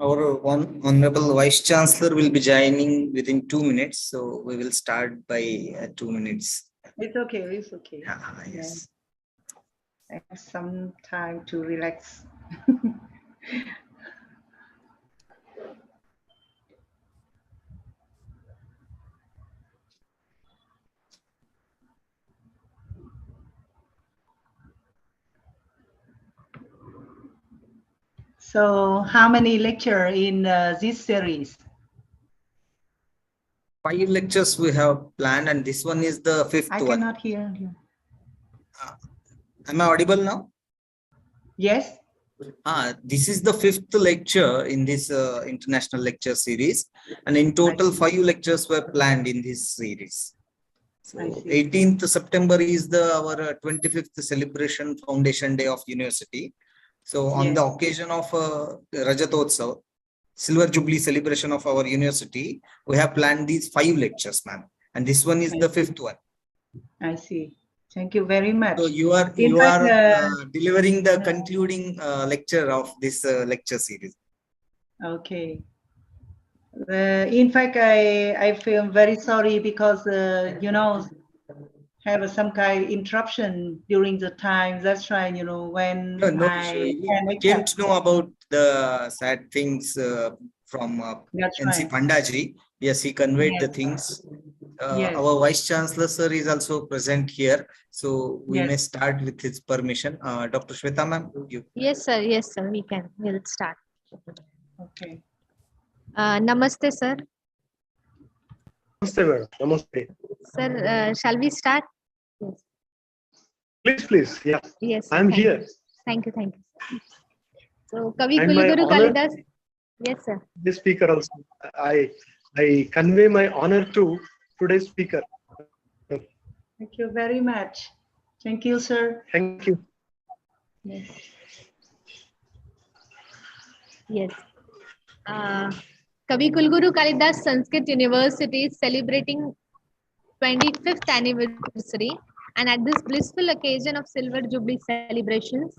Our one honorable Vice Chancellor will be joining within 2 minutes, so we will start by 2 minutes. It's okay. It's okay. Yes. I have some time to relax. So, how many lectures in this series? 5 lectures we have planned, and this one is the 5th one. I cannot hear you. Am I audible now? Yes. This is the 5th lecture in this international lecture series, and in total 5 lectures were planned in this series. So 18th September is our 25th celebration Foundation Day of University. So on the occasion of Rajatotsav, Silver Jubilee celebration of our university, we have planned these 5 lectures, ma'am, and this one is the 5th one. I see. Thank you very much. So you are delivering the concluding lecture of this lecture series. Okay. In fact, I feel very sorry because have some kind of interruption during the time. That's why when I came to know about the sad things from NC Pandaji. Yes, he conveyed the things. Our Vice Chancellor sir is also present here, so we may start with his permission. Dr. Shweta ma'am, you. Yes, sir. Yes, sir. We'll start. Okay. Namaste, sir. Namaste, madam. Namaste. Sir, shall we start? Yes. Please. Yeah. Yes. I'm here. Thank you. So, Kavi Kulguru Kalidas. Yes, sir. The speaker also. I convey my honor to today's speaker. Thank you very much. Thank you, sir. Thank you. Yes. Kavi Kulguru Kalidas Sanskrit University is celebrating 25th anniversary, and at this blissful occasion of Silver Jubilee celebrations,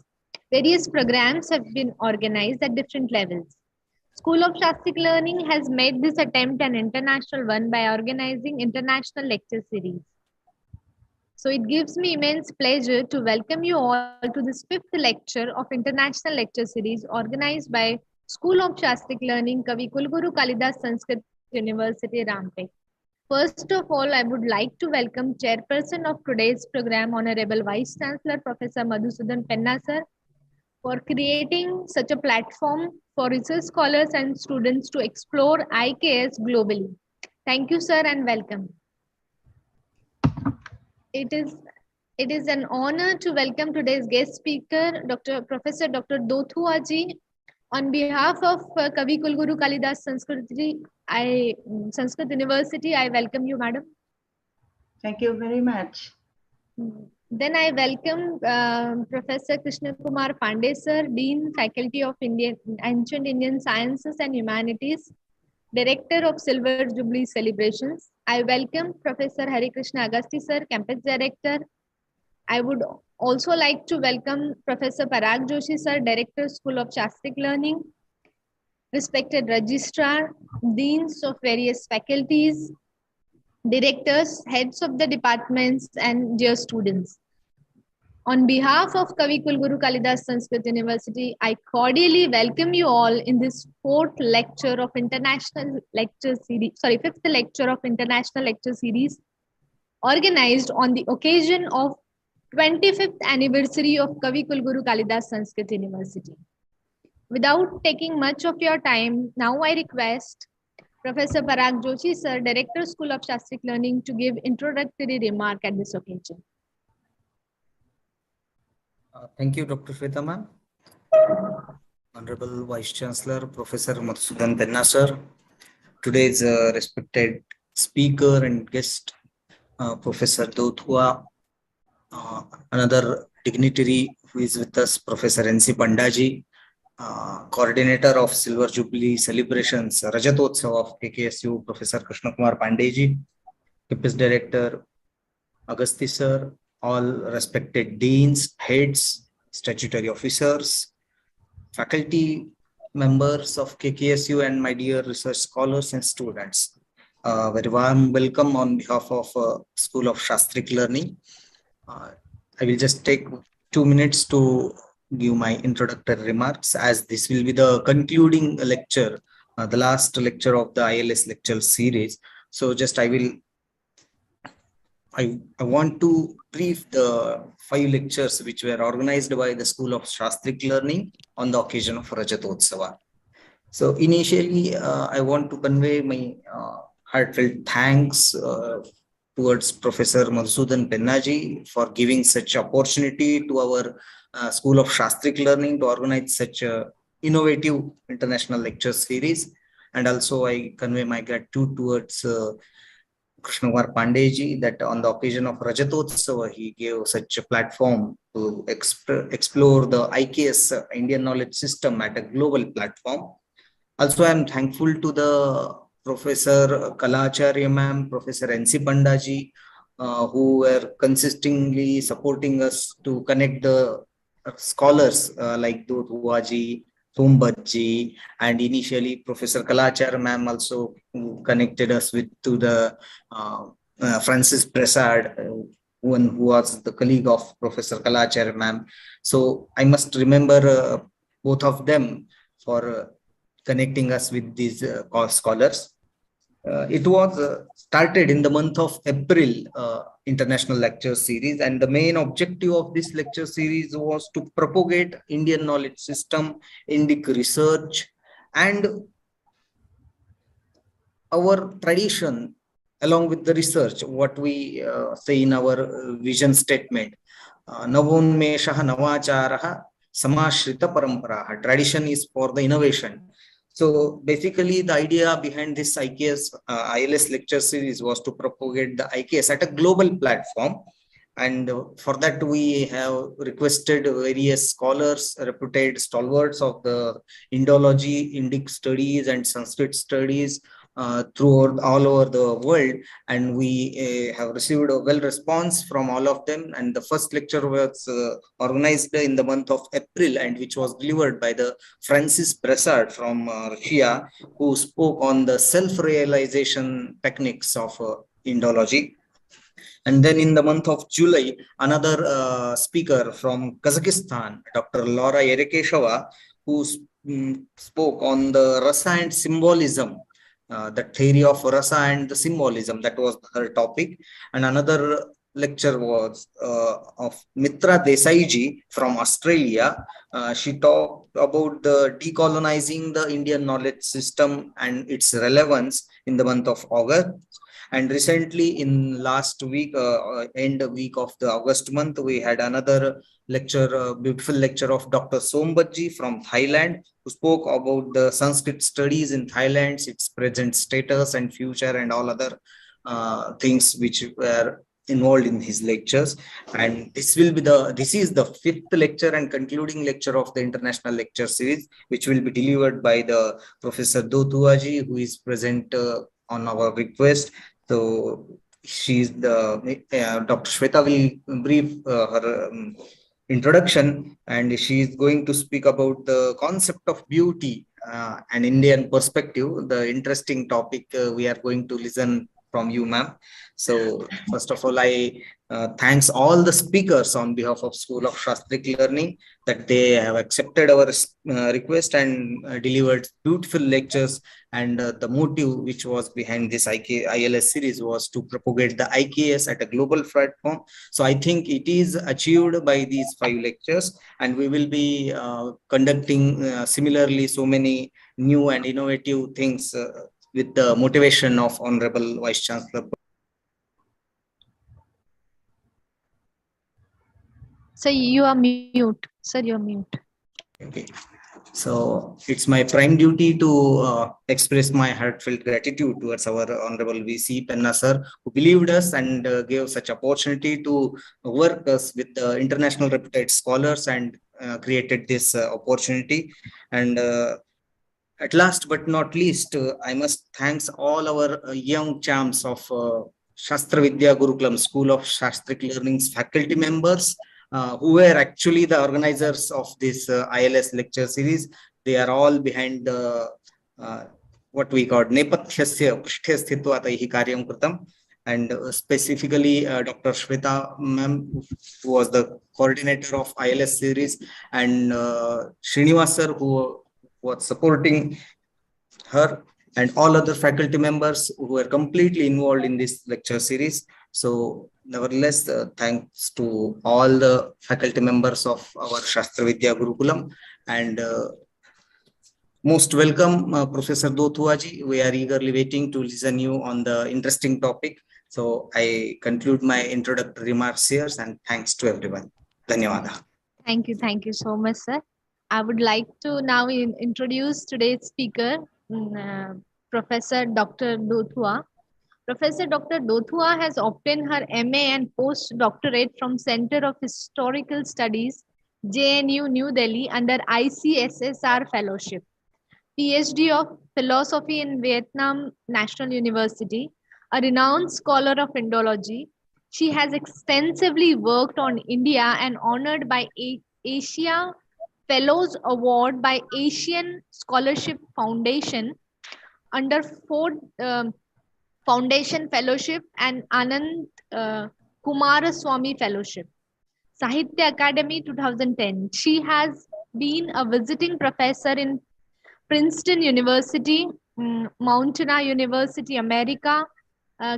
various programs have been organized at different levels. School of Shastic Learning has made this attempt an international one by organizing international lecture series. So it gives me immense pleasure to welcome you all to this 5th lecture of international lecture series organized by School of Shastic Learning, Kavi Kulguru Kalidas Sanskrit University, Rampet. First of all, I would like to welcome Chairperson of today's program, Honorable Vice Chancellor Professor Madhusudan Penna sir, for creating such a platform for research scholars and students to explore IKS globally. Thank you, sir, and welcome. It is an honor to welcome today's guest speaker, Professor Dr. Dothua ji. On behalf of Kavi Kulguru Kalidas Sanskrit University, I welcome you, madam. Thank you very much. Then I welcome Professor Krishna Kumar Pandey sir, Dean, Faculty of Ancient Indian Sciences and Humanities, Director of Silver Jubilee Celebrations. I welcome Professor Hari Krishna Agasti sir, Campus Director. I would also like to welcome Professor Parag Joshi sir, Director, School of Shastic Learning, respected Registrar, Deans of various faculties, Directors, Heads of the departments, and dear students. On behalf of Kavi Kulguru Kalidas Sanskrit University, I cordially welcome you all in this 5th lecture of International Lecture Series organized on the occasion of 25th anniversary of Kavi Kulguru Kalidas Sanskrit University. Without taking much of your time, now I request Professor Parag Joshi sir, Director, School of Shastic Learning, to give introductory remark at this occasion. Thank you, Dr. Shweta ma'am. Honorable Vice Chancellor, Professor Madhusudan Penna sir, today's respected speaker and guest, Professor Dothua, another dignitary who is with us, Professor NC Pandaji, coordinator of Silver Jubilee celebrations, Rajatotsav of KKSU, Professor Krishna Kumar Pandeyji, Campus Director Agasti sir, all respected deans, heads, statutory officers, faculty, members of KKSU and my dear research scholars and students. Very warm welcome on behalf of School of Shastric Learning. I will just take 2 minutes to give my introductory remarks, as this will be the concluding lecture, the last lecture of the ILS lecture series. So just I want to brief the 5 lectures which were organized by the School of Shastric Learning on the occasion of Rajatotsava. So initially, I want to convey my heartfelt thanks towards Professor Madhusudan Pennaji for giving such opportunity to our School of Shastric Learning to organize such a innovative international lecture series. And also I convey my gratitude towards Krishnakumar Pandeji, that on the occasion of Rajatotsava, he gave such a platform to explore the IKS Indian knowledge system at a global platform. Also, I am thankful to the Professor Kalacharya ma'am, Professor N.C. Pandaji, who were consistently supporting us to connect the scholars like Dothuaji, Sombatji, and initially Professor Kalachar ma'am also connected us to the Francis Prasad, who was the colleague of Professor Kalachar ma'am. So I must remember both of them for connecting us with these scholars. It was started in the month of April, international lecture series, and the main objective of this lecture series was to propagate Indian knowledge system, Indic research, and our tradition along with the research, what we say in our vision statement, Navonmeshaha Navacharaha Samashrita Paramparaha. Tradition is for the innovation. So basically, the idea behind this IKS ILS lecture series was to propagate the IKS at a global platform. And for that, we have requested various scholars, reputed stalwarts of the Indology, Indic studies, and Sanskrit studies throughout all over the world, and we have received a well response from all of them. And the first lecture was organized in the month of April, and which was delivered by the Francis Prasad from Russia, who spoke on the self-realization techniques of Indology. And then in the month of July, another speaker from Kazakhstan, Dr. Laura Yerekeshova, who spoke on the rasa and symbolism, the theory of rasa and the symbolism. That was her topic. And another lecture was of Mitra Desaiji from Australia. She talked about the decolonizing the Indian knowledge system and its relevance in the month of August. And recently, in last week, end week of the August month, we had another lecture, beautiful lecture of Dr. Sombatji from Thailand, who spoke about the Sanskrit studies in Thailand, its present status and future, and all other things which were involved in his lectures. And this is the 5th lecture and concluding lecture of the international lecture series, which will be delivered by the Professor Dothuaji, who is present on our request. So she's the Dr. Shweta will brief her introduction, and she is going to speak about the concept of beauty, an Indian perspective, the interesting topic we are going to listen from you, ma'am. So first of all, I thanks all the speakers on behalf of School of Shastric Learning that they have accepted our request and delivered beautiful lectures. And the motive which was behind this ILS series was to propagate the IKS at a global platform. So I think it is achieved by these 5 lectures, and we will be conducting similarly so many new and innovative things with the motivation of Honorable Vice Chancellor. Sir, you are mute. Sir, you are mute. Okay. So it's my prime duty to express my heartfelt gratitude towards our Honorable VC Penna sir, who believed us and gave such opportunity to work us with international reputed scholars and created this opportunity. And at last but not least, I must thank all our young champs of Shastra Vidya Gurukulam School of Shastric Learning's faculty members, who were actually the organizers of this ILS lecture series. they are all behind the what we call Nepathyasya Prishthe Sthitva Taihi Karyam Kritam. And specifically Dr. Shweta ma'am, who was the coordinator of ILS series, and Srinivas sir, who was supporting her, and all other faculty members who were completely involved in this lecture series. So nevertheless, thanks to all the faculty members of our Shastra Vidya Gurukulam, and most welcome, Professor Dothuaji. We are eagerly waiting to listen you on the interesting topic. So I conclude my introductory remarks here, and thanks to everyone. Dhanyawada. Thank you so much, sir. I would like to now introduce today's speaker, Professor Dr. Dothua. Professor Dr. Dothua has obtained her MA and postdoctorate from Center of Historical Studies, JNU, New Delhi, under ICSSR Fellowship. PhD of Philosophy in Vietnam National University, a renowned scholar of Indology. She has extensively worked on India and honored by Asia Fellows Award by Asian Scholarship Foundation under Ford Foundation Fellowship and Anand Kumaraswamy Fellowship. Sahitya Academy 2010. She has been a visiting professor in Princeton University, Mount Sinai University, America,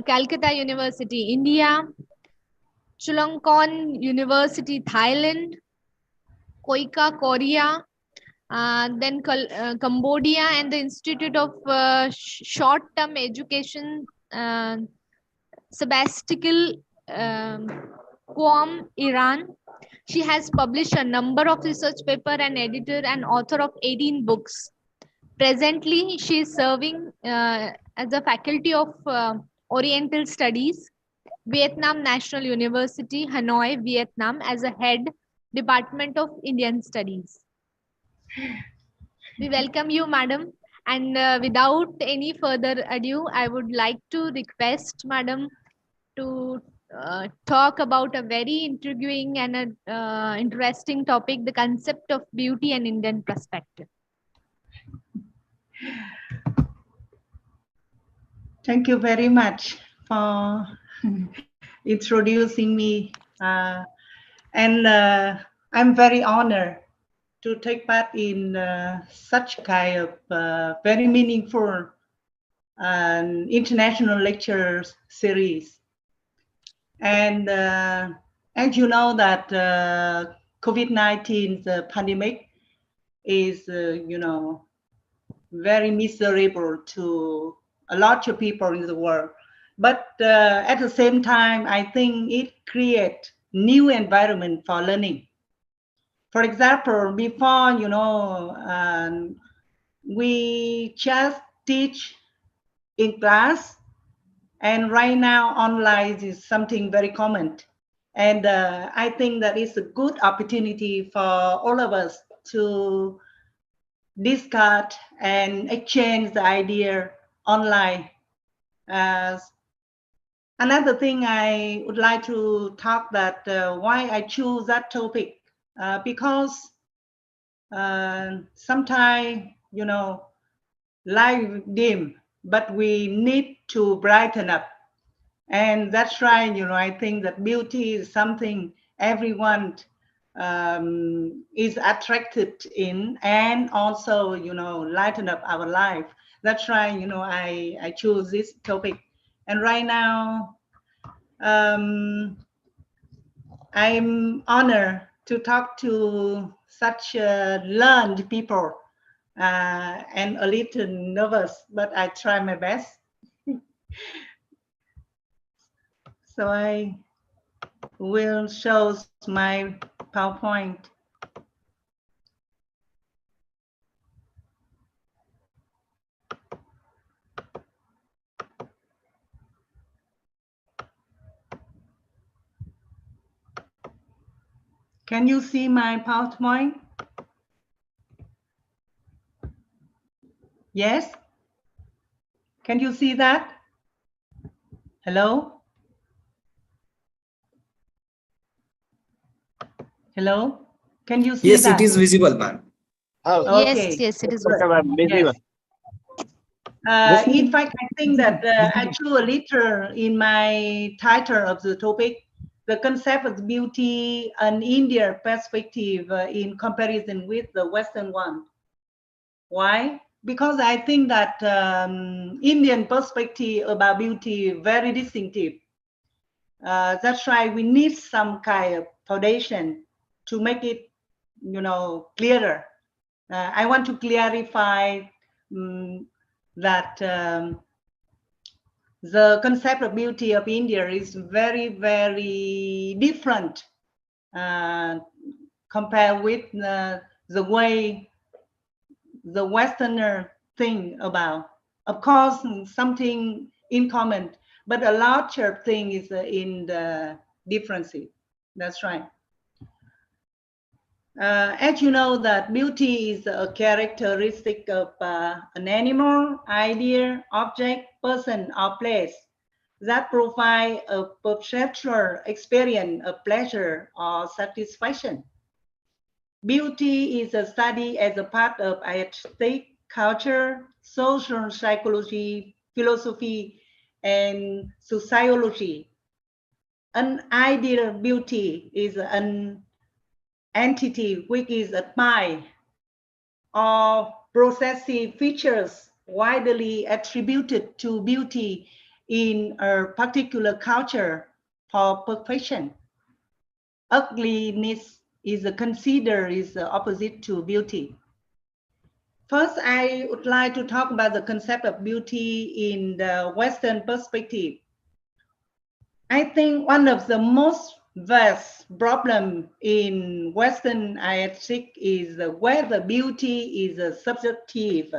Calcutta University, India, Chulalongkorn University, Thailand, Koika, Korea, then Cambodia, and the Institute of Short-Term Education, Sebastopol, Qom, Iran. She has published a number of research papers and editor and author of 18 books. Presently, she is serving as a faculty of Oriental Studies, Vietnam National University, Hanoi, Vietnam, as a head Department of Indian Studies. We welcome you, madam. And without any further ado, I would like to request madam to talk about a very intriguing and interesting topic, the concept of beauty and Indian perspective. Thank you very much for introducing me. And I'm very honored to take part in such kind of very meaningful international lectures series. And as you know that COVID-19, the pandemic is, very miserable to a lot of people in the world. But at the same time, I think it creates new environment for learning. For example, before, we just teach in class, and right now online is something very common. And I think that is a good opportunity for all of us to discuss and exchange the idea online. Another thing I would like to talk that why I choose that topic, because sometimes, life dim, but we need to brighten up. And that's right, I think that beauty is something everyone is attracted in, and also, lighten up our life. That's right, I choose this topic. And right now, I'm honored to talk to such learned people, and a little nervous, but I try my best. So I will show my PowerPoint. Can you see my PowerPoint? Yes? Can you see that? Hello? Hello? Can you see Yes, that? it is visible, ma'am. Oh, Okay. Yes, it is. okay, ma'am. Busy, Yes. ma'am. In fact, I think that I drew a little in my title of the topic, the concept of beauty, an Indian perspective in comparison with the Western one. Why? Because I think that Indian perspective about beauty very distinctive. That's why we need some kind of foundation to make it, clearer. I want to clarify that the concept of beauty of India is very, very different compared with the way the Westerner think about. Of course, something in common, but a larger thing is in the differences. That's right. As you know, that beauty is a characteristic of an animal, idea, object, person, or place that provide a perceptual experience of pleasure or satisfaction. Beauty is a study as a part of aesthetic, culture, social psychology, philosophy, and sociology. An ideal beauty is an entity which is admired or possessive features widely attributed to beauty in a particular culture for perfection. Ugliness is considered is the opposite to beauty. First, I would like to talk about the concept of beauty in the Western perspective. I think one of the most vast problem in Western aesthetic is whether beauty is subjective.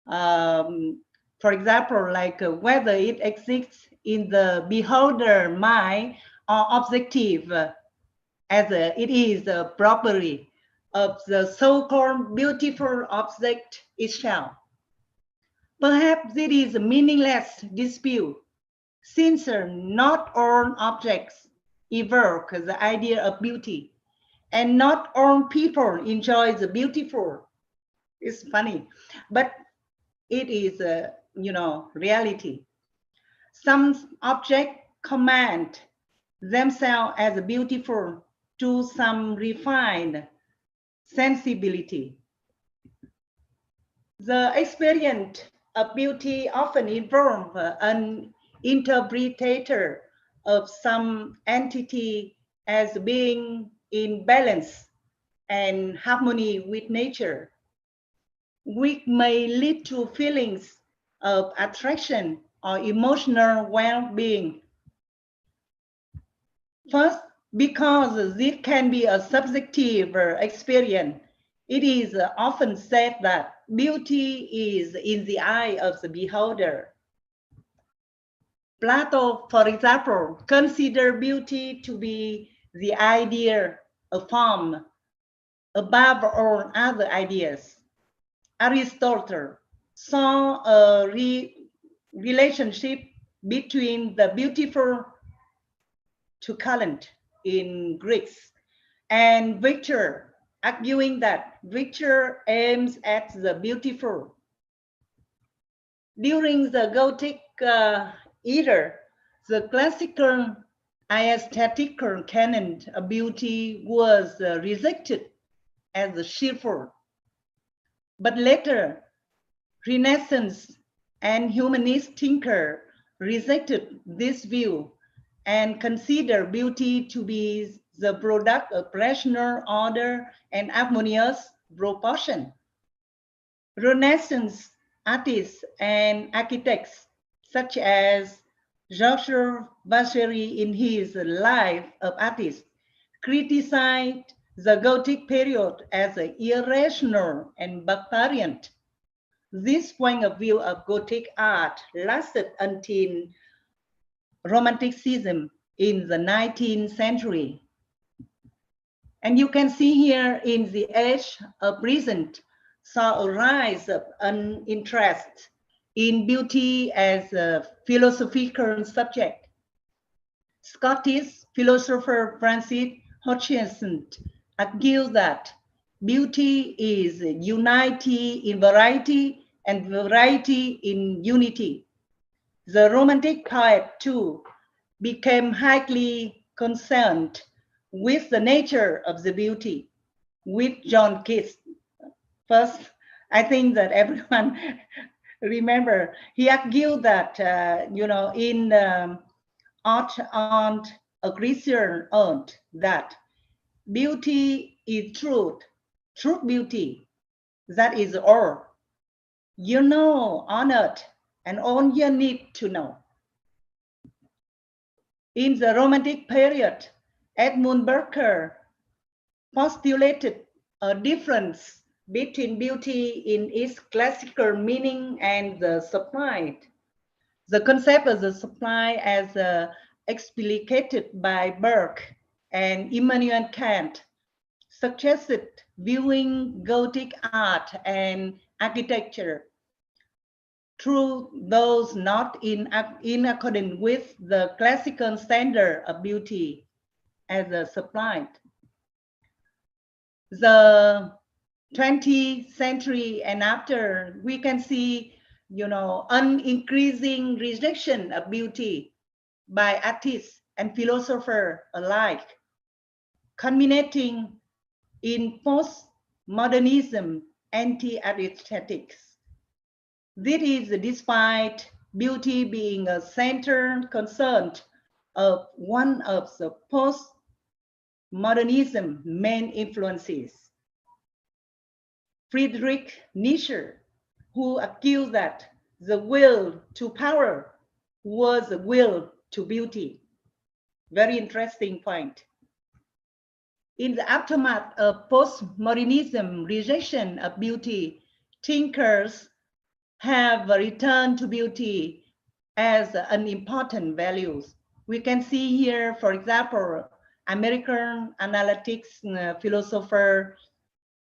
For example, like whether it exists in the beholder mind or objective, as it is the property of the so-called beautiful object itself. Perhaps it is a meaningless dispute, since not all objects evoke the idea of beauty, and not all people enjoy the beautiful. It's funny, but it is a reality. Some objects command themselves as beautiful to some refined sensibility. The experience of beauty often involves an interpretator of some entity as being in balance and harmony with nature, which may lead to feelings of attraction or emotional well-being. First, because this can be a subjective experience, it is often said that beauty is in the eye of the beholder. Plato, for example, considered beauty to be the idea of form above all other ideas. Aristotle saw a relationship between the beautiful to current in Greeks, and Victor, arguing that Victor aims at the beautiful. During the Gothic era, the classical aesthetical canon of beauty was rejected as a shameful. But later, Renaissance and humanist thinkers rejected this view and consider beauty to be the product of rational order and harmonious proportion. Renaissance artists and architects such as Georges Vasari in his Life of Artists criticized the Gothic period as irrational and barbarian. This point of view of Gothic art lasted until Romanticism in the 19th century. And you can see here in the age of reason saw a rise of an interest in beauty as a philosophical subject. Scottish philosopher Francis Hutcheson argued that Beauty is unity in variety and variety in unity. The Romantic poet too became highly concerned with the nature of the beauty, with John Keats. First, I think that everyone remember, he argued that, in Art and a Christian earned that beauty is truth, truth beauty, that is all. You know on earth and all you need to know. In the Romantic period, Edmund Burke postulated a difference between beauty in its classical meaning and the supplied. The concept of the supply as explicated by Burke and Immanuel Kant suggested viewing Gothic art and architecture through those not in accordance with the classical standard of beauty as a supplied. The 20th century and after, we can see, an increasing rejection of beauty by artists and philosophers alike, culminating in postmodernism, anti-aesthetics. This is despite beauty being a central concern of one of the postmodernism main influences. Friedrich Nietzsche, who accused that the will to power was the will to beauty. Very interesting point. In the aftermath of postmodernism rejection of beauty, thinkers have returned to beauty as an important value. We can see here, for example, American analytics philosopher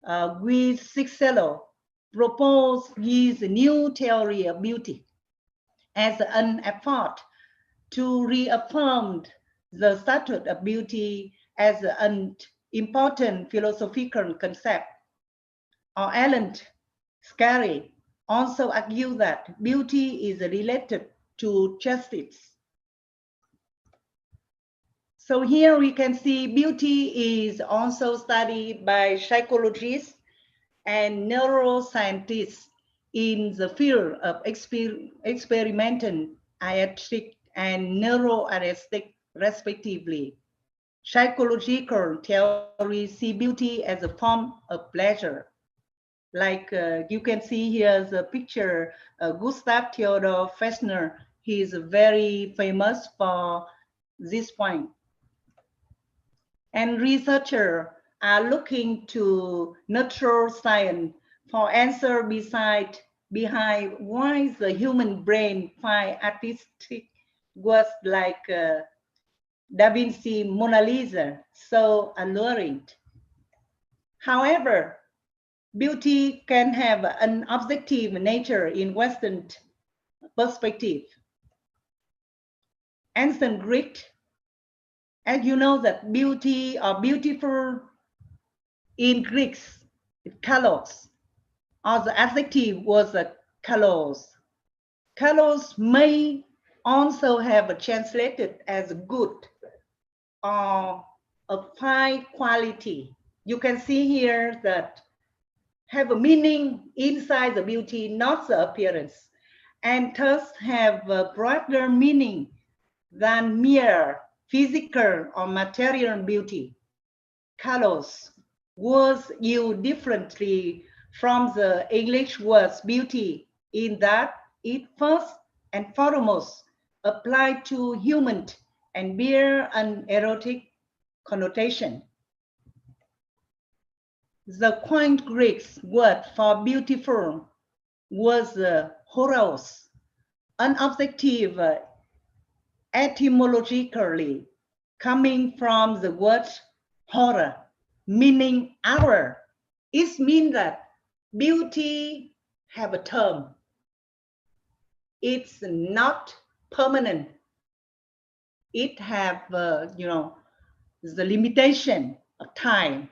Guy Cicero proposed his new theory of beauty as an effort to reaffirm the status of beauty as an important philosophical concept. Or Alan Scarry also argued that beauty is related to justice. So here we can see beauty is also studied by psychologists and neuroscientists in the field of experimental aesthetic and neuroaesthetic respectively. Psychological theories see beauty as a form of pleasure. Like you can see here the picture, Gustav Theodor Fechner. He is very famous for this point. And researchers are looking to natural science for answer behind why the human brain find artistic works like Da Vinci Mona Lisa so alluring. However, beauty can have an objective nature in Western perspective. Ancient Greek, as you know, that beauty or beautiful in Greeks, kalos, or the adjective was a kalos. Kalos may also have translated as good or of high quality. You can see here that have a meaning inside the beauty, not the appearance, and thus have a broader meaning than mere physical or material beauty. Kalos was used differently from the English word beauty in that it first and foremost applied to human and bear an erotic connotation. The quaint Greek word for beautiful was horos, an adjective etymologically coming from the word horror, meaning hour. It means that beauty have a term. It's not permanent. It have, the limitation of time.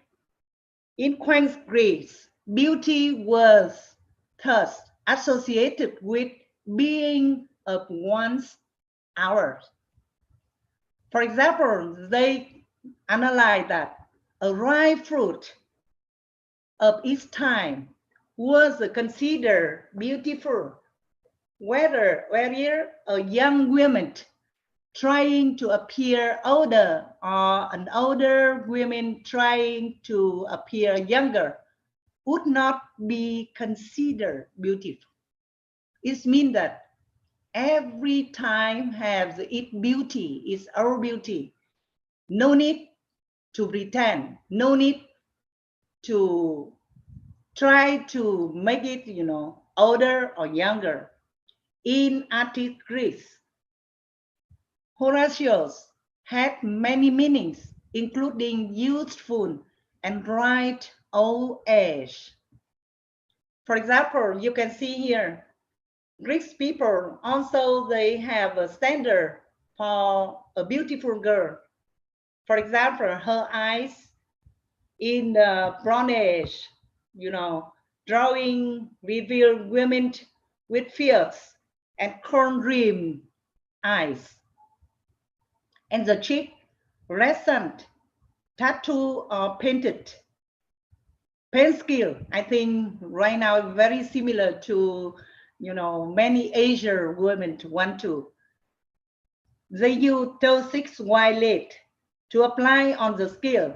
In ancient Greece, beauty was thus associated with being of one's hours. For example, they analyze that a ripe fruit of its time was considered beautiful, whether a young woman trying to appear older or an older woman trying to appear younger would not be considered beautiful. It means that every time has its beauty, its our beauty. No need to pretend, no need to try to make it, older or younger. In antique Greece, Horatius had many meanings, including youthful and ripe old age. For example, you can see here, Greek people also they have a standard for a beautiful girl. For example, her eyes in the Bronze Age, drawing reveal women with fierce and corn-rimmed eyes. And the cheek, recent tattoo or painted. Paint skill, I think right now very similar to, many Asian women want to. They use those 6 white lead to apply on the skin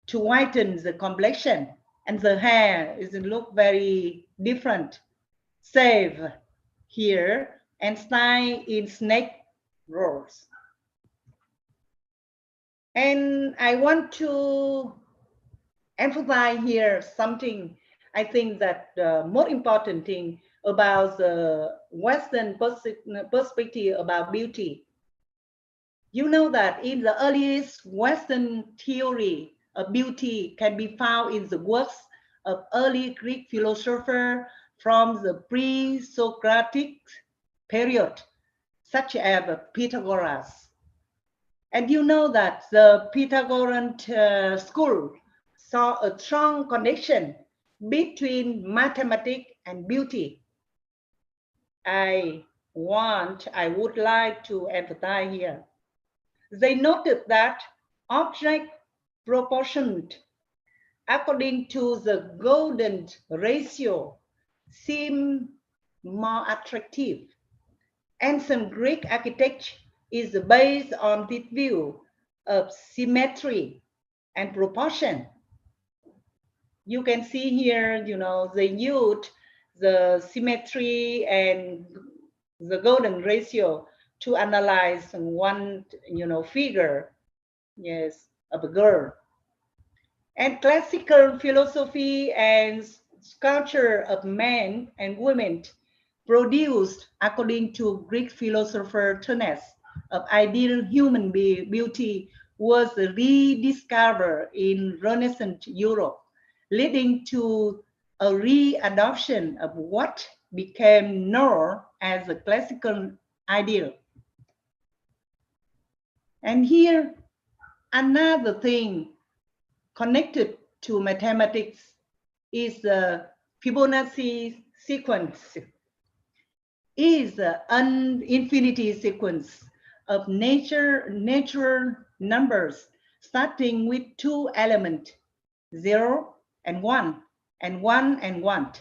to whiten the complexion, and the hair is look very different. Save here and style in snake rolls. And I want to emphasize here something. I think that the most important thing about the Western perspective about beauty. You know that in the earliest Western theory of beauty can be found in the works of early Greek philosophers from the pre-Socratic period, such as Pythagoras. And you know that the Pythagorean school saw a strong connection between mathematics and beauty. I would like to emphasize here. They noted that objects proportioned according to the golden ratio seem more attractive. Ancient Greek architecture is based on this view of symmetry and proportion. You can see here, they used the symmetry and the golden ratio to analyze one, figure, yes, of a girl. And classical philosophy and sculpture of men and women produced, according to Greek philosopher Thomas, of ideal human beauty was rediscovered in Renaissance Europe, leading to a readoption of what became known as the classical ideal. And here, another thing connected to mathematics is the Fibonacci sequence. Is an infinity sequence of natural numbers starting with 2 elements, 0 and 1, and 1 and 1.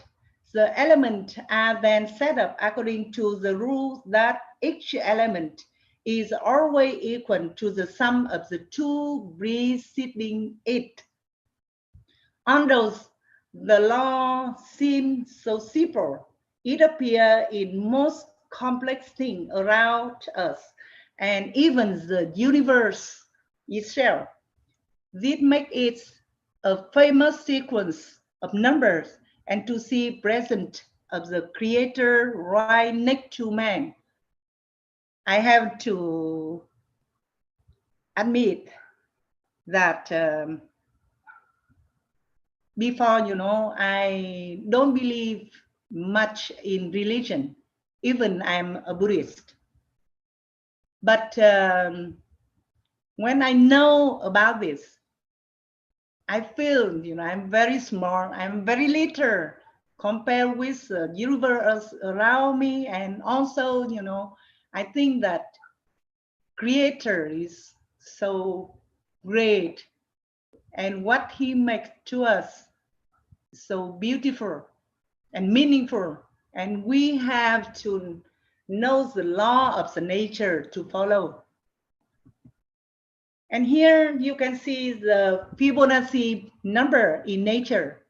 The elements are then set up according to the rule that each element is always equal to the sum of the 2 preceding it. Although the law seems so simple, it appears in most complex things around us and even the universe itself. This makes it a famous sequence of numbers and to see present of the creator right next to man. I have to admit that before, I don't believe much in religion, even I'm a Buddhist. But when I know about this, I feel, I'm very small, I'm very little compared with the universe around me. And also, I think that Creator is so great, and what he makes to us so beautiful and meaningful. And we have to know the law of the nature to follow. And here you can see the Fibonacci number in nature.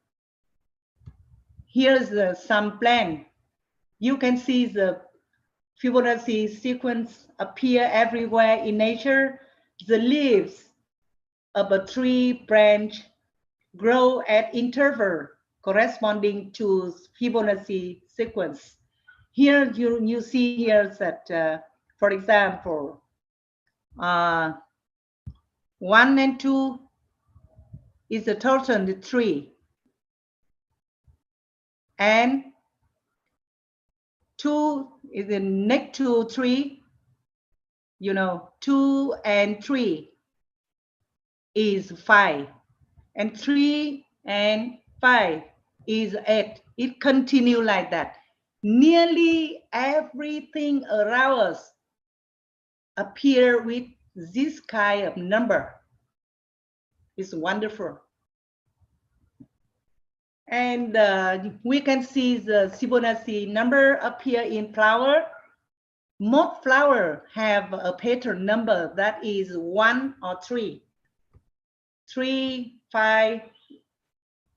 Here's some plant. You can see the Fibonacci sequence appear everywhere in nature. The leaves of a tree branch grow at interval corresponding to Fibonacci sequence. Here you see here that, for example, 1 and 2 is a total 3, and 2 is the next to 3. 2 and 3 is 5, and 3 and 5 is 8. It continues like that. Nearly everything around us appear with this kind of number. It's wonderful. And we can see the Fibonacci number appear in flower. Most flowers have a pattern number that is 1 or 3. 3, 5,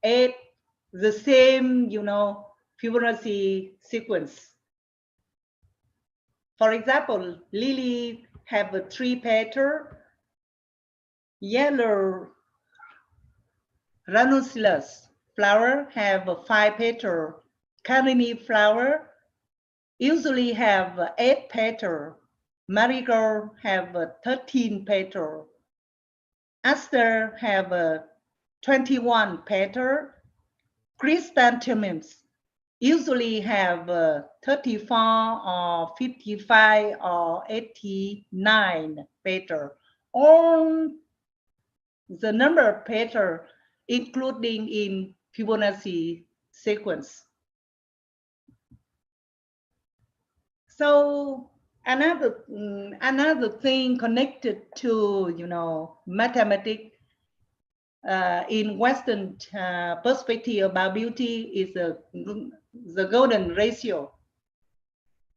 8, the same, Fibonacci sequence. For example, lily have a 3 petal, yellow ranunculus flower have a 5 petal, carini flower usually have 8 petal, marigold have 13 petal, aster have 21 petal, chrysanthemums usually have 34 or 55 or 89 petal. All the number of petal including in Fibonacci sequence. So another thing connected to mathematics in Western perspective about beauty is the golden ratio.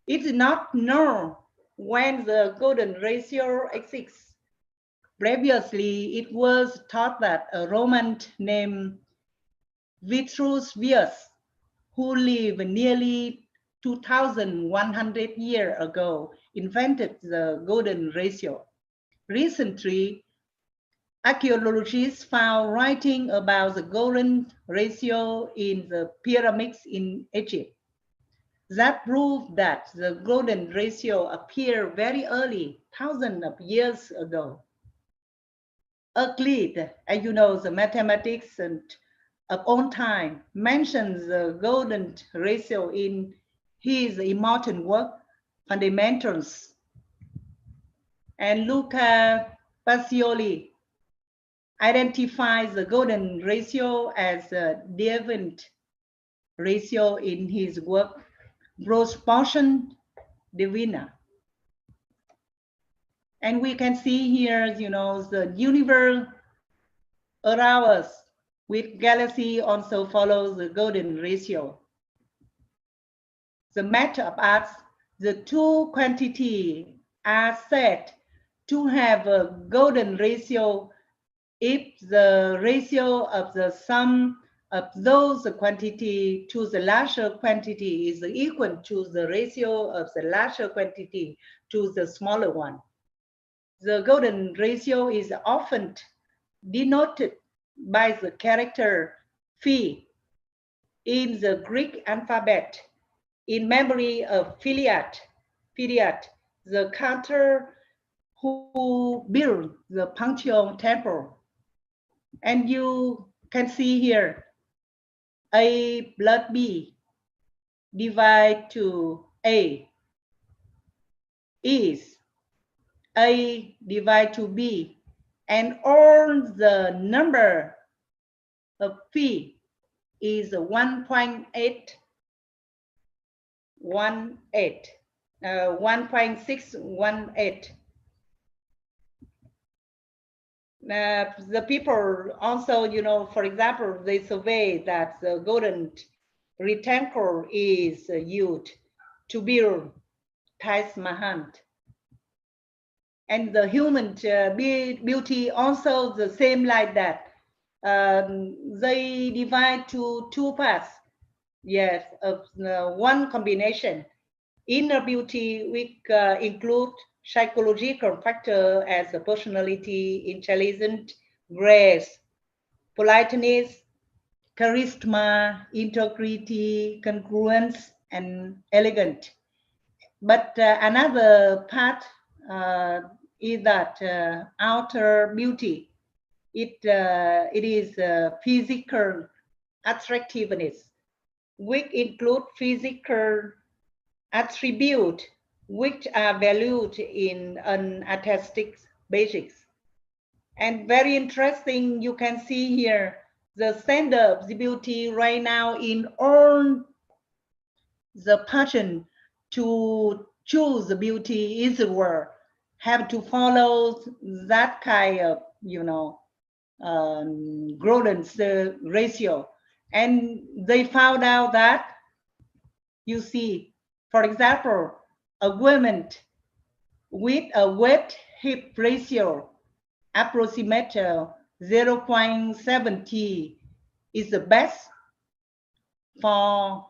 It is not known when the golden ratio exists. Previously, it was thought that a Roman named Vitruvius, who lived nearly 2,100 years ago, invented the golden ratio. Recently, archaeologists found writing about the golden ratio in the pyramids in Egypt. That proved that the golden ratio appeared very early, thousands of years ago. Euclid, as you know, the mathematics and of own time, mentions the golden ratio in his immortal work, Fundamentals. And Luca Pacioli identifies the golden ratio as a deviant ratio in his work, Proportion Divina. And we can see here, the universe around us with galaxy also follows the golden ratio. The matter of arts, the two quantities are said to have a golden ratio if the ratio of the sum of those quantity to the larger quantity is equal to the ratio of the larger quantity to the smaller one. The golden ratio is often denoted by the character phi in the Greek alphabet in memory of Phidias, the carter who built the Pantheon temple. And you can see here A plus B divided to A is A divided to B, and all the number of phi is 1.8, 1.618. The people also, for example, they survey that the golden rectangle is used to build Taj Mahal. And the human beauty also the same like that. They divide to two parts. Yes, one combination. Inner beauty, which include psychological factor as a personality, intelligence, grace, politeness, charisma, integrity, congruence, and elegant. But another part is that outer beauty. It is physical attractiveness, which include physical attributes which are valued in an artistic basis. And very interesting, you can see here the standard of the beauty right now in all the passion to choose the beauty is the world have to follow that kind of golden ratio. And they found out that, you see, for example, a woman with a weight hip ratio approximately 0.70 is the best for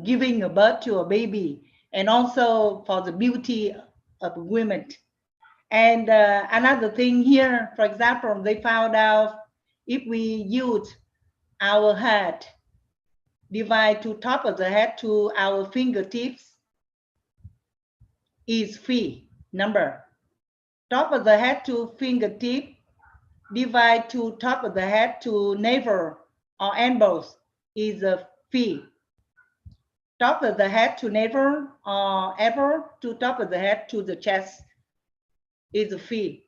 giving a birth to a baby, and also for the beauty of women. And another thing here, for example, they found out if we use our head, divide to top of the head to our fingertips is phi number. Top of the head to fingertip, divide to top of the head to navel or elbows is a phi. Top of the head to navel or elbow to top of the head to the chest is a phi,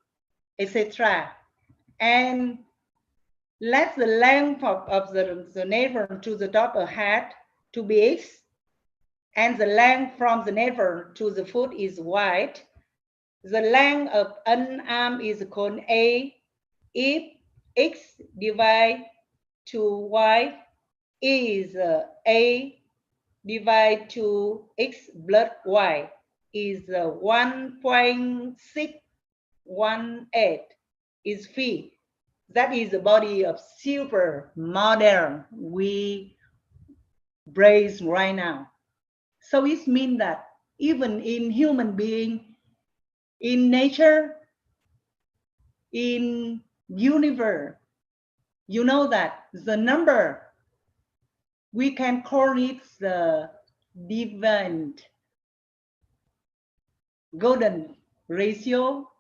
etc. And let the length of the navel to the top of the head to be x, and the length from the navel to the foot is y. The length of an arm is called a. If x divided to y is a divided to x plus y is 1.618 is phi. That is the body of super modern we brace right now. So it means that even in human being, in nature, in universe, you know that the number, we can call it the divine golden ratio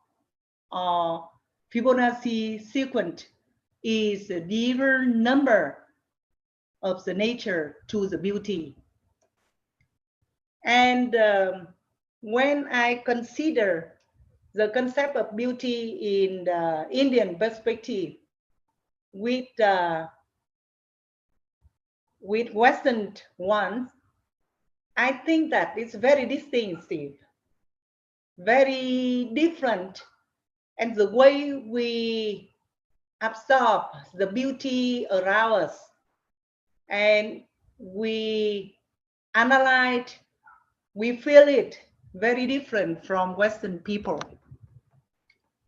or Fibonacci sequence is the different number of the nature to the beauty. And when I consider the concept of beauty in the Indian perspective with Western ones, I think that it's very distinctive, very different, and the way we absorb the beauty around us and we analyze, we feel it very different from Western people.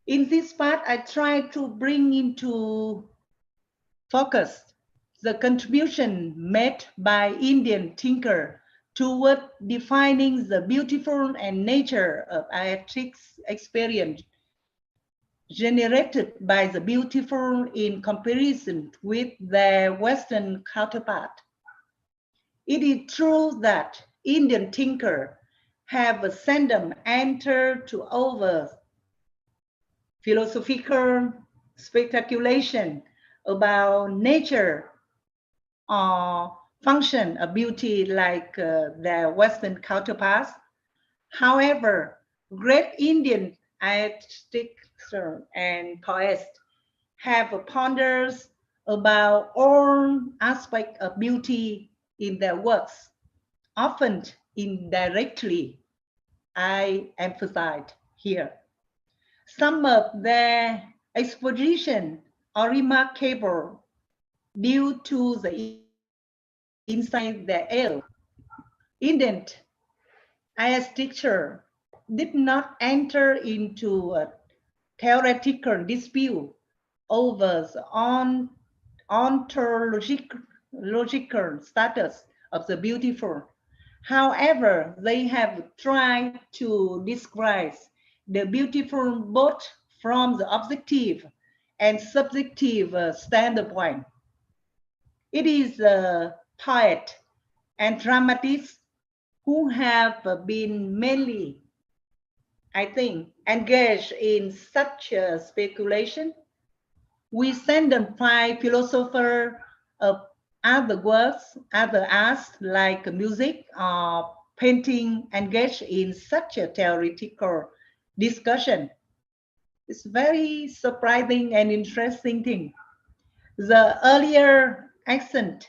In this part, I try to bring into focus the contribution made by Indian thinker toward defining the beautiful and nature of artistic experience generated by the beautiful in comparison with their Western counterpart. It is true that Indian thinkers have seldom entered to over philosophical speculation about nature or function of beauty like their Western counterparts. However, great Indian artists and poets have pondered about all aspects of beauty in their works, often indirectly, I emphasize here. Some of their expositions are remarkable due to the insight they held. Indeed, as teacher did not enter into a theoretical dispute over the ontological status of the beautiful. However, they have tried to describe the beautiful both from the objective and subjective standpoint. It is a poet and dramatist who have been mainly, I think, engaged in such speculation. We send them five philosophers of other works, other arts like music or painting, engaged in such a theoretical discussion. It's very surprising and interesting thing. The earlier accent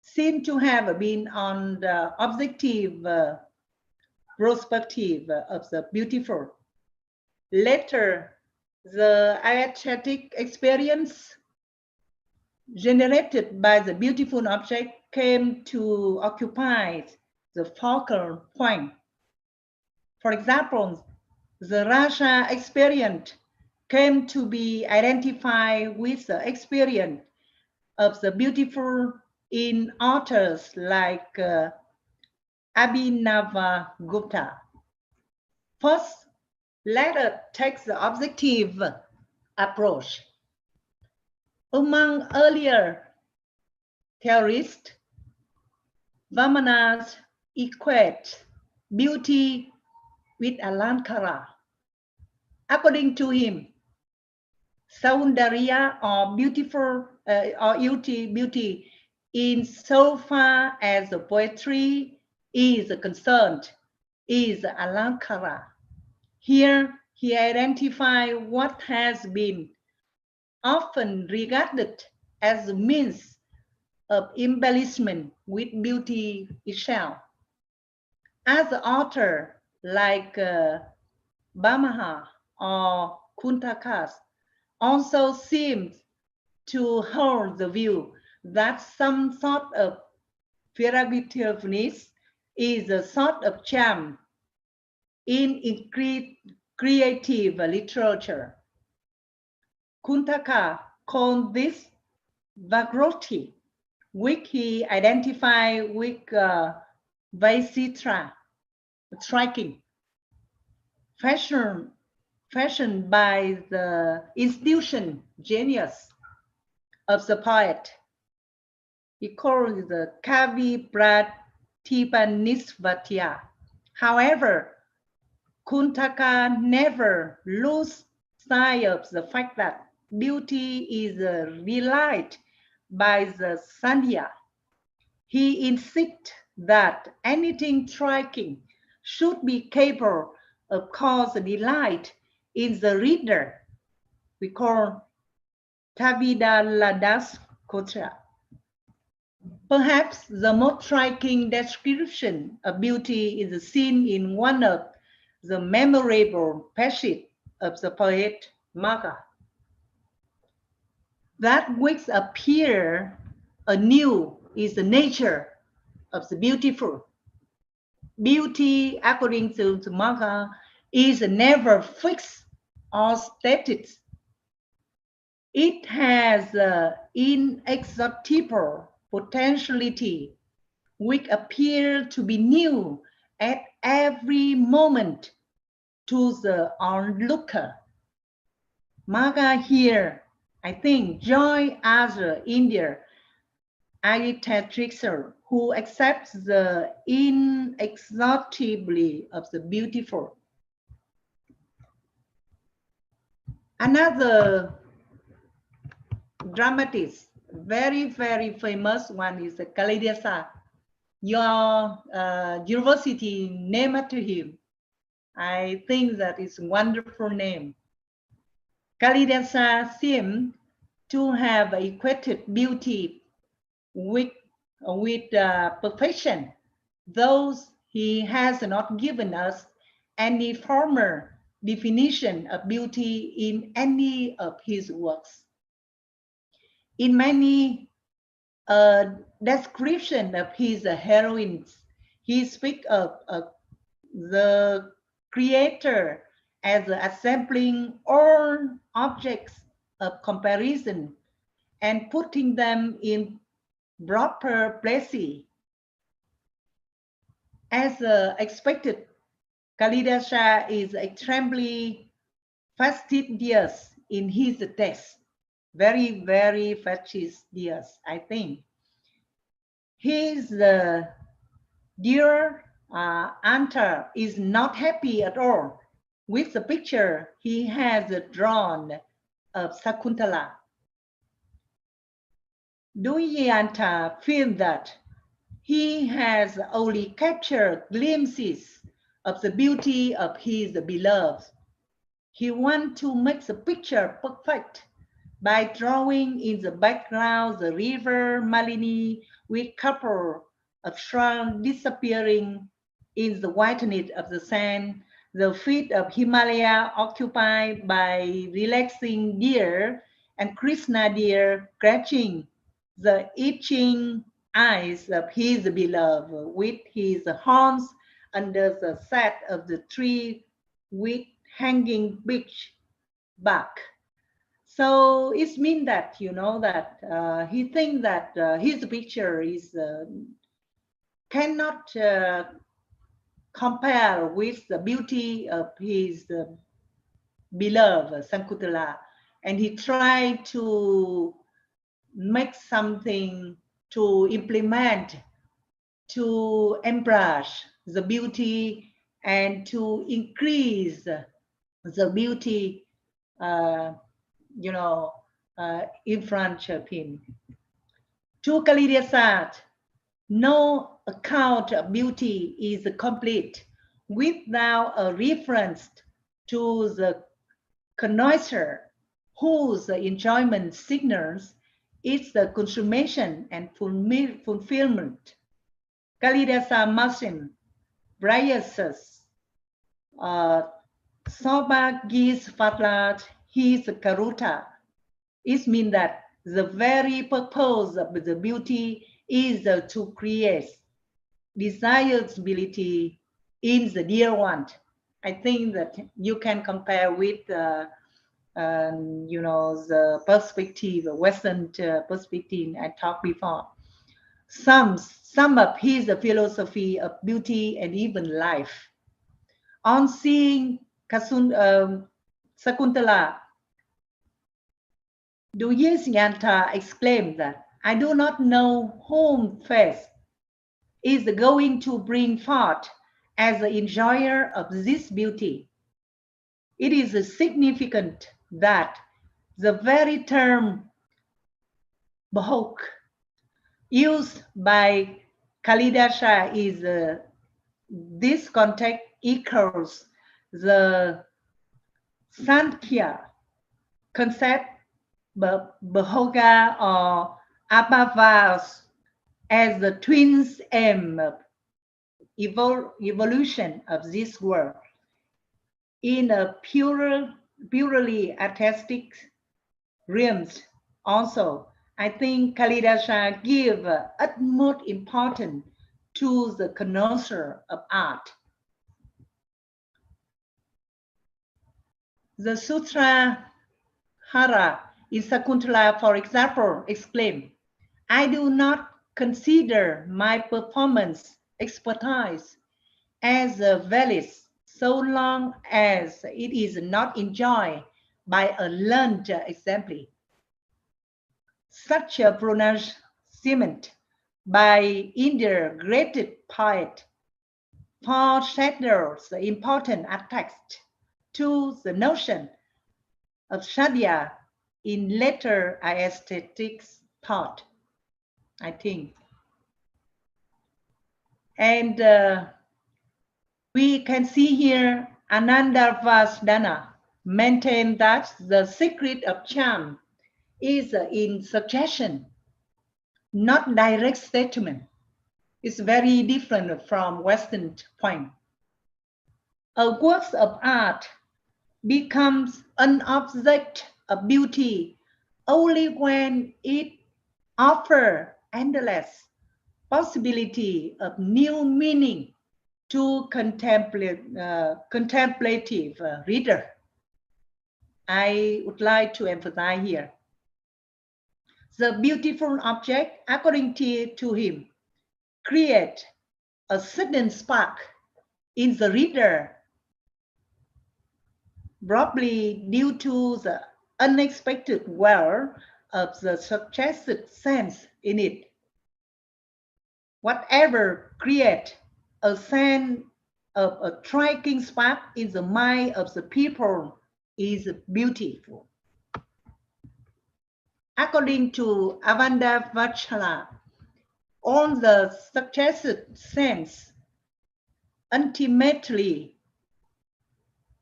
seemed to have been on the objective perspective of the beautiful. Later, the aesthetic experience generated by the beautiful object came to occupy the focal point. For example, the Raja experience came to be identified with the experience of the beautiful in authors like Abhinavagupta. First, let us take the objective approach. Among earlier theorists, Vamana equates beauty with Alankara. According to him, Saundarya or beautiful or beauty in so far as the poetry is concerned is Alankara. Here he identifies what has been often regarded as a means of embellishment with beauty itself. As the author like Bhamaha or Kuntakas also seems to hold the view that some sort of figurativeness is a sort of charm in creative literature. Kuntaka called this Vagroti, which he identified with Vaisitra, striking, fashioned by the institution genius of the poet. He called it the Kavi Pratipanisvatya. However, Kuntaka never lose sight of the fact that beauty is realized by the Sandhya. He insists that anything striking should be capable of causing delight in the reader. We call Tavidaladas Kotra. Perhaps the most striking description of beauty is seen in one of the memorable passages of the poet Magha. That which appears anew is the nature of the beautiful. Beauty, according to the Magha, is never fixed or static. It has inexhaustible potentiality, which appears to be new at every moment to the onlooker. Magha here, I think, join other Indian architects who accepts the inexhaustibility of the beautiful. Another dramatist, very famous one is Kalidasa. Your university named to him. I think that is a wonderful name. Kalidasa seemed to have equated beauty with perfection, those he has not given us any formal definition of beauty in any of his works. In many description of his heroines, he speaks of the creator as assembling all objects of comparison and putting them in proper places. As expected, Kalidasa is extremely fastidious in his text. Very, very fastidious, I think. His dear Anta is not happy at all with the picture he has drawn of Sakuntala. Duyanta feels that he has only captured glimpses of the beauty of his beloved. He wants to make the picture perfect by drawing in the background the river Malini with couple of shrubs disappearing in the whiteness of the sand, the feet of Himalaya occupied by relaxing deer, and Krishna deer scratching the itching eyes of his beloved with his horns under the shade of the tree with hanging beech bark. So it means that, you know, that he thinks that his picture is cannot compare with the beauty of his beloved Sakuntala, and he tried to make something to implement, to embrace the beauty and to increase the beauty, you know, in front of him. To Kalidasa, no account of beauty is complete without a reference to the connoisseur, whose enjoyment signals its the consummation and fulfillment. Kalidasa Masin, Briasus, Soba Gis Fatlat, his Karuta. It means that the very purpose of the beauty is to create desirability in the dear one. I think that you can compare with you know, the perspective, the Western perspective I talked before. Some of his philosophy of beauty and even life. On seeing Sakuntala, Duryasyanta exclaimed that I do not know whom face is going to bring forth as the enjoyer of this beauty. It is significant that the very term Bahok used by Kalidasa is this context echoes the Sankhya concept Bahoga or Abhavas as the twins aim of evolution of this world. In a purely artistic realms also, I think Kalidasa give utmost importance to the connoisseur of art. The Sutra Hara in Sakuntala, for example, exclaimed, I do not consider my performance expertise as valid so long as it is not enjoyed by a learned example. Such a pronouncement by integrated poet foreshadows the important attached to the notion of Shadya in later aesthetics thought, I think. And we can see here Ananda Vasdana maintained that the secret of charm is in suggestion, not direct statement. It's very different from Western point. A work of art becomes an object of beauty only when it offers endless possibility of new meaning to contemplative reader. I would like to emphasize here. The beautiful object, according to him, create a sudden spark in the reader, probably due to the unexpected well of the suggested sense in it. Whatever create a sense of a striking spark in the mind of the people is beautiful. According to Avanda Vachala, all the suggested sense ultimately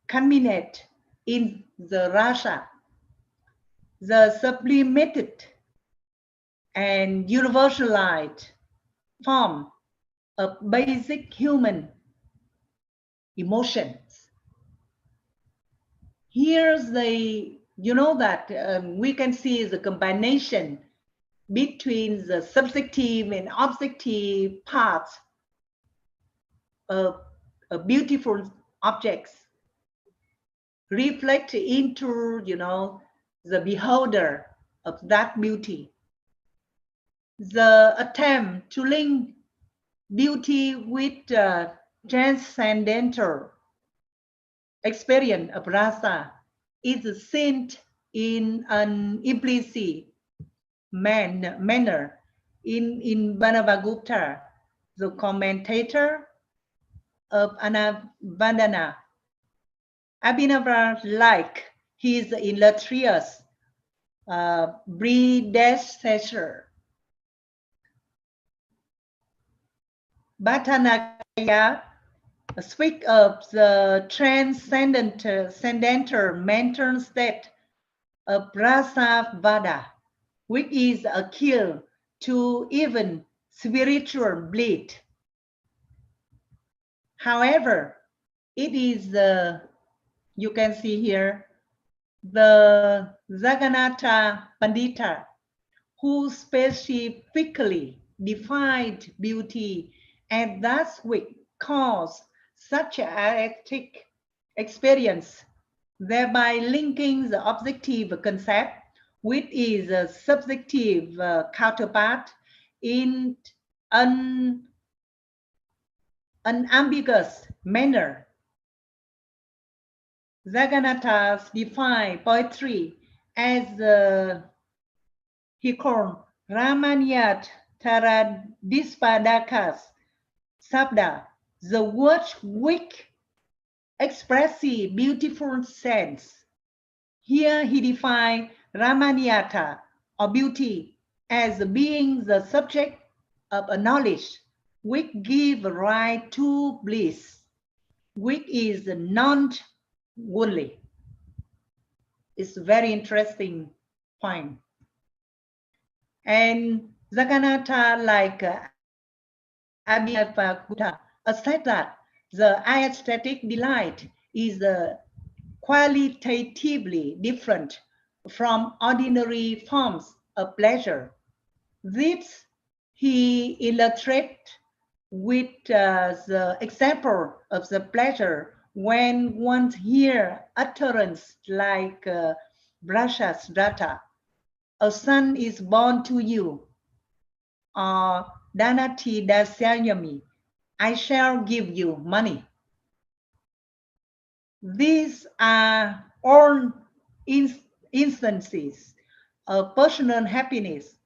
culminate in the rasa, the sublimated and universalized form of basic human emotions. Here's the, you know that we can see the combination between the subjective and objective parts of beautiful objects reflect into, you know, the beholder of that beauty. The attempt to link beauty with transcendental experience of rasa is seen in an implicit manner in Bhanavagupta, the commentator of Anavandana. Abhinava, like his illustrious predecessor, Bhattanakaya, speak of the transcendental mental state of rasa vada, which is akin to even spiritual bliss. However, it is you can see here the Jagannatha Pandita who specifically defined beauty and thus which cause such an artistic experience, thereby linking the objective concept with its subjective counterpart in an ambiguous manner. Jagannatha defined poetry as he called Ramanyat Taradispadaka's Sabda, the words which express beautiful sense. Here he defined Ramanyata, or beauty, as being the subject of a knowledge which gives rise to bliss, which is non-worldly. It's a very interesting point. And Jagannatha, like Abhinavagupta, asserts that the aesthetic delight is qualitatively different from ordinary forms of pleasure. This he illustrates with the example of the pleasure when one hears utterance like Brashasrata, a son is born to you, or Danati Dasyayami, I shall give you money. These are all instances of personal happiness,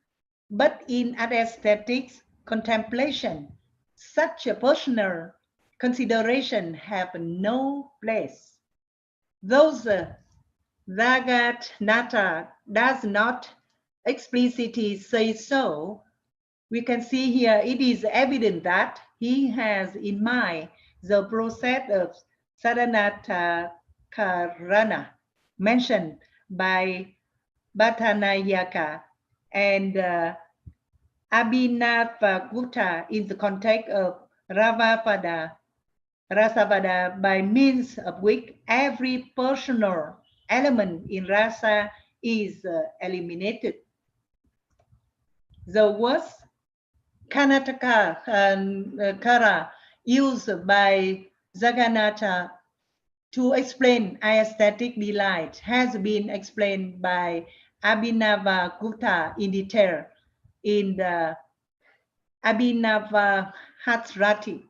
but in aesthetics contemplation, such a personal consideration have no place. Those Jagannatha does not explicitly say so, we can see here it is evident that he has in mind the process of Saranatakarana mentioned by Bhattanayaka, and Abhinavagupta in the context of Rasavada, by means of which every personal element in rasa is eliminated. The words Karnataka and Kara used by Jagannatha to explain aesthetic delight has been explained by Abhinavagupta in detail in the Abhinavahasrati.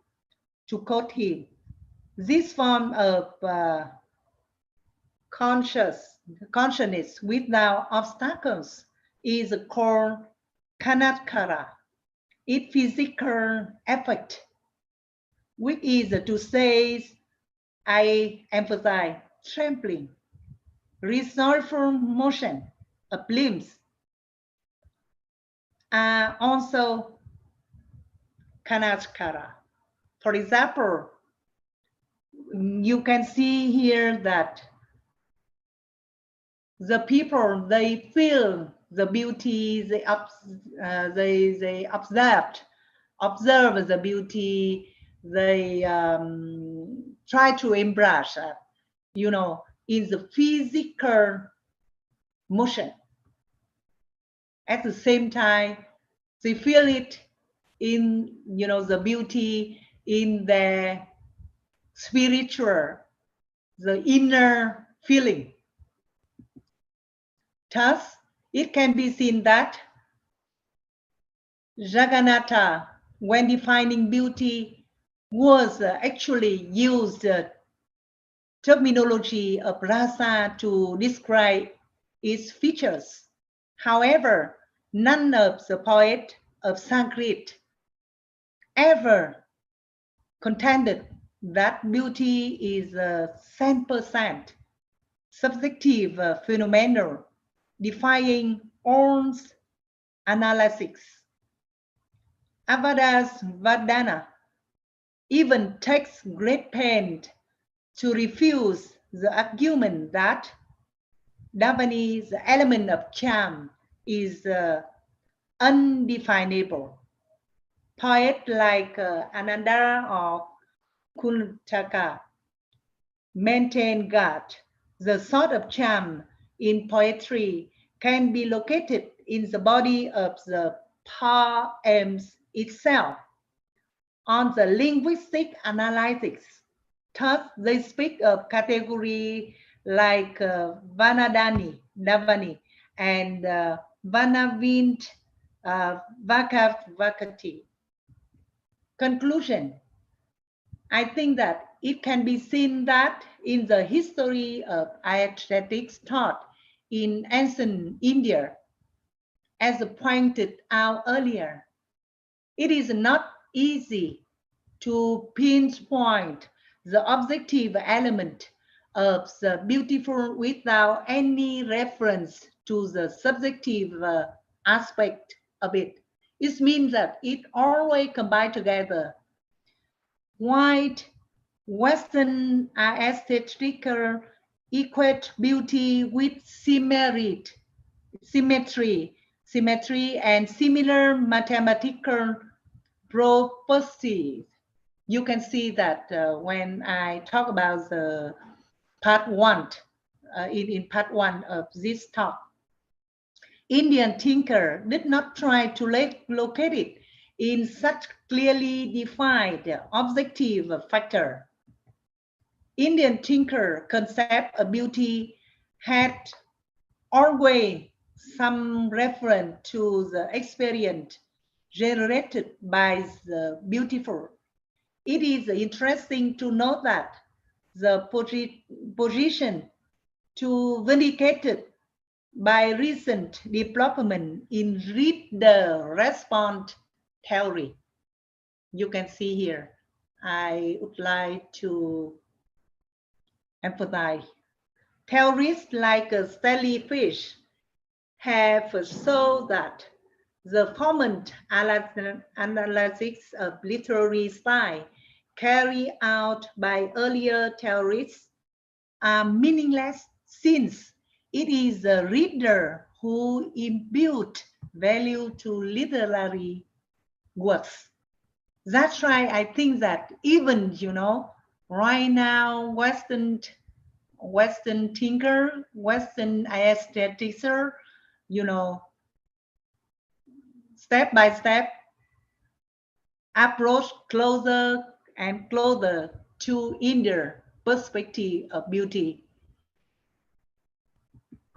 To quote him, this form of consciousness without obstacles is called Kanatkara. Its physical effect, which is to say, I emphasize, trampling, resolveful motion of limbs, are also Kanatkara. For example, you can see here that the people, they feel the beauty, they observe the beauty, they try to embrace, in the physical motion. At the same time, they feel it in, the beauty in their spiritual, the inner feeling. Thus, it can be seen that Jagannatha, when defining beauty, was actually used terminology of rasa to describe its features. However, none of the poets of Sanskrit ever contended that beauty is a 100% subjective phenomenon defying all analysis. Avadasvadana even takes great pains to refuse the argument that Davani, the element of charm, is undefinable. Poets like Ananda or Kuntaka maintain that the sort of charm in poetry can be located in the body of the poems itself. On the linguistic analysis, thus they speak of category like Vanadani, Davani, and Vanavint Vakati. Conclusion, I think that it can be seen that in the history of aesthetics thought in ancient India, as pointed out earlier, it is not easy to pinpoint the objective element of the beautiful without any reference to the subjective aspect of it. It means that it always combines together. White Western aesthetical equate beauty with symmetry, and similar mathematical properties. You can see that when I talk about the part one, in part one of this talk, Indian thinker did not try to locate it in such clearly defined objective factor. Indian thinker concept of beauty had always some reference to the experience generated by the beautiful. It is interesting to note that the position to vindicated by recent development in read-the-response theory. You can see here, I would like to emphasize. Theories like Stanley Fish have shown that the formal analysis of literary style carried out by earlier theorists are meaningless since it is the reader who imbued value to literary works. That's why I think that even, right now, Western thinker, Western aestheticizer, step by step, approach closer and closer to Indian perspective of beauty.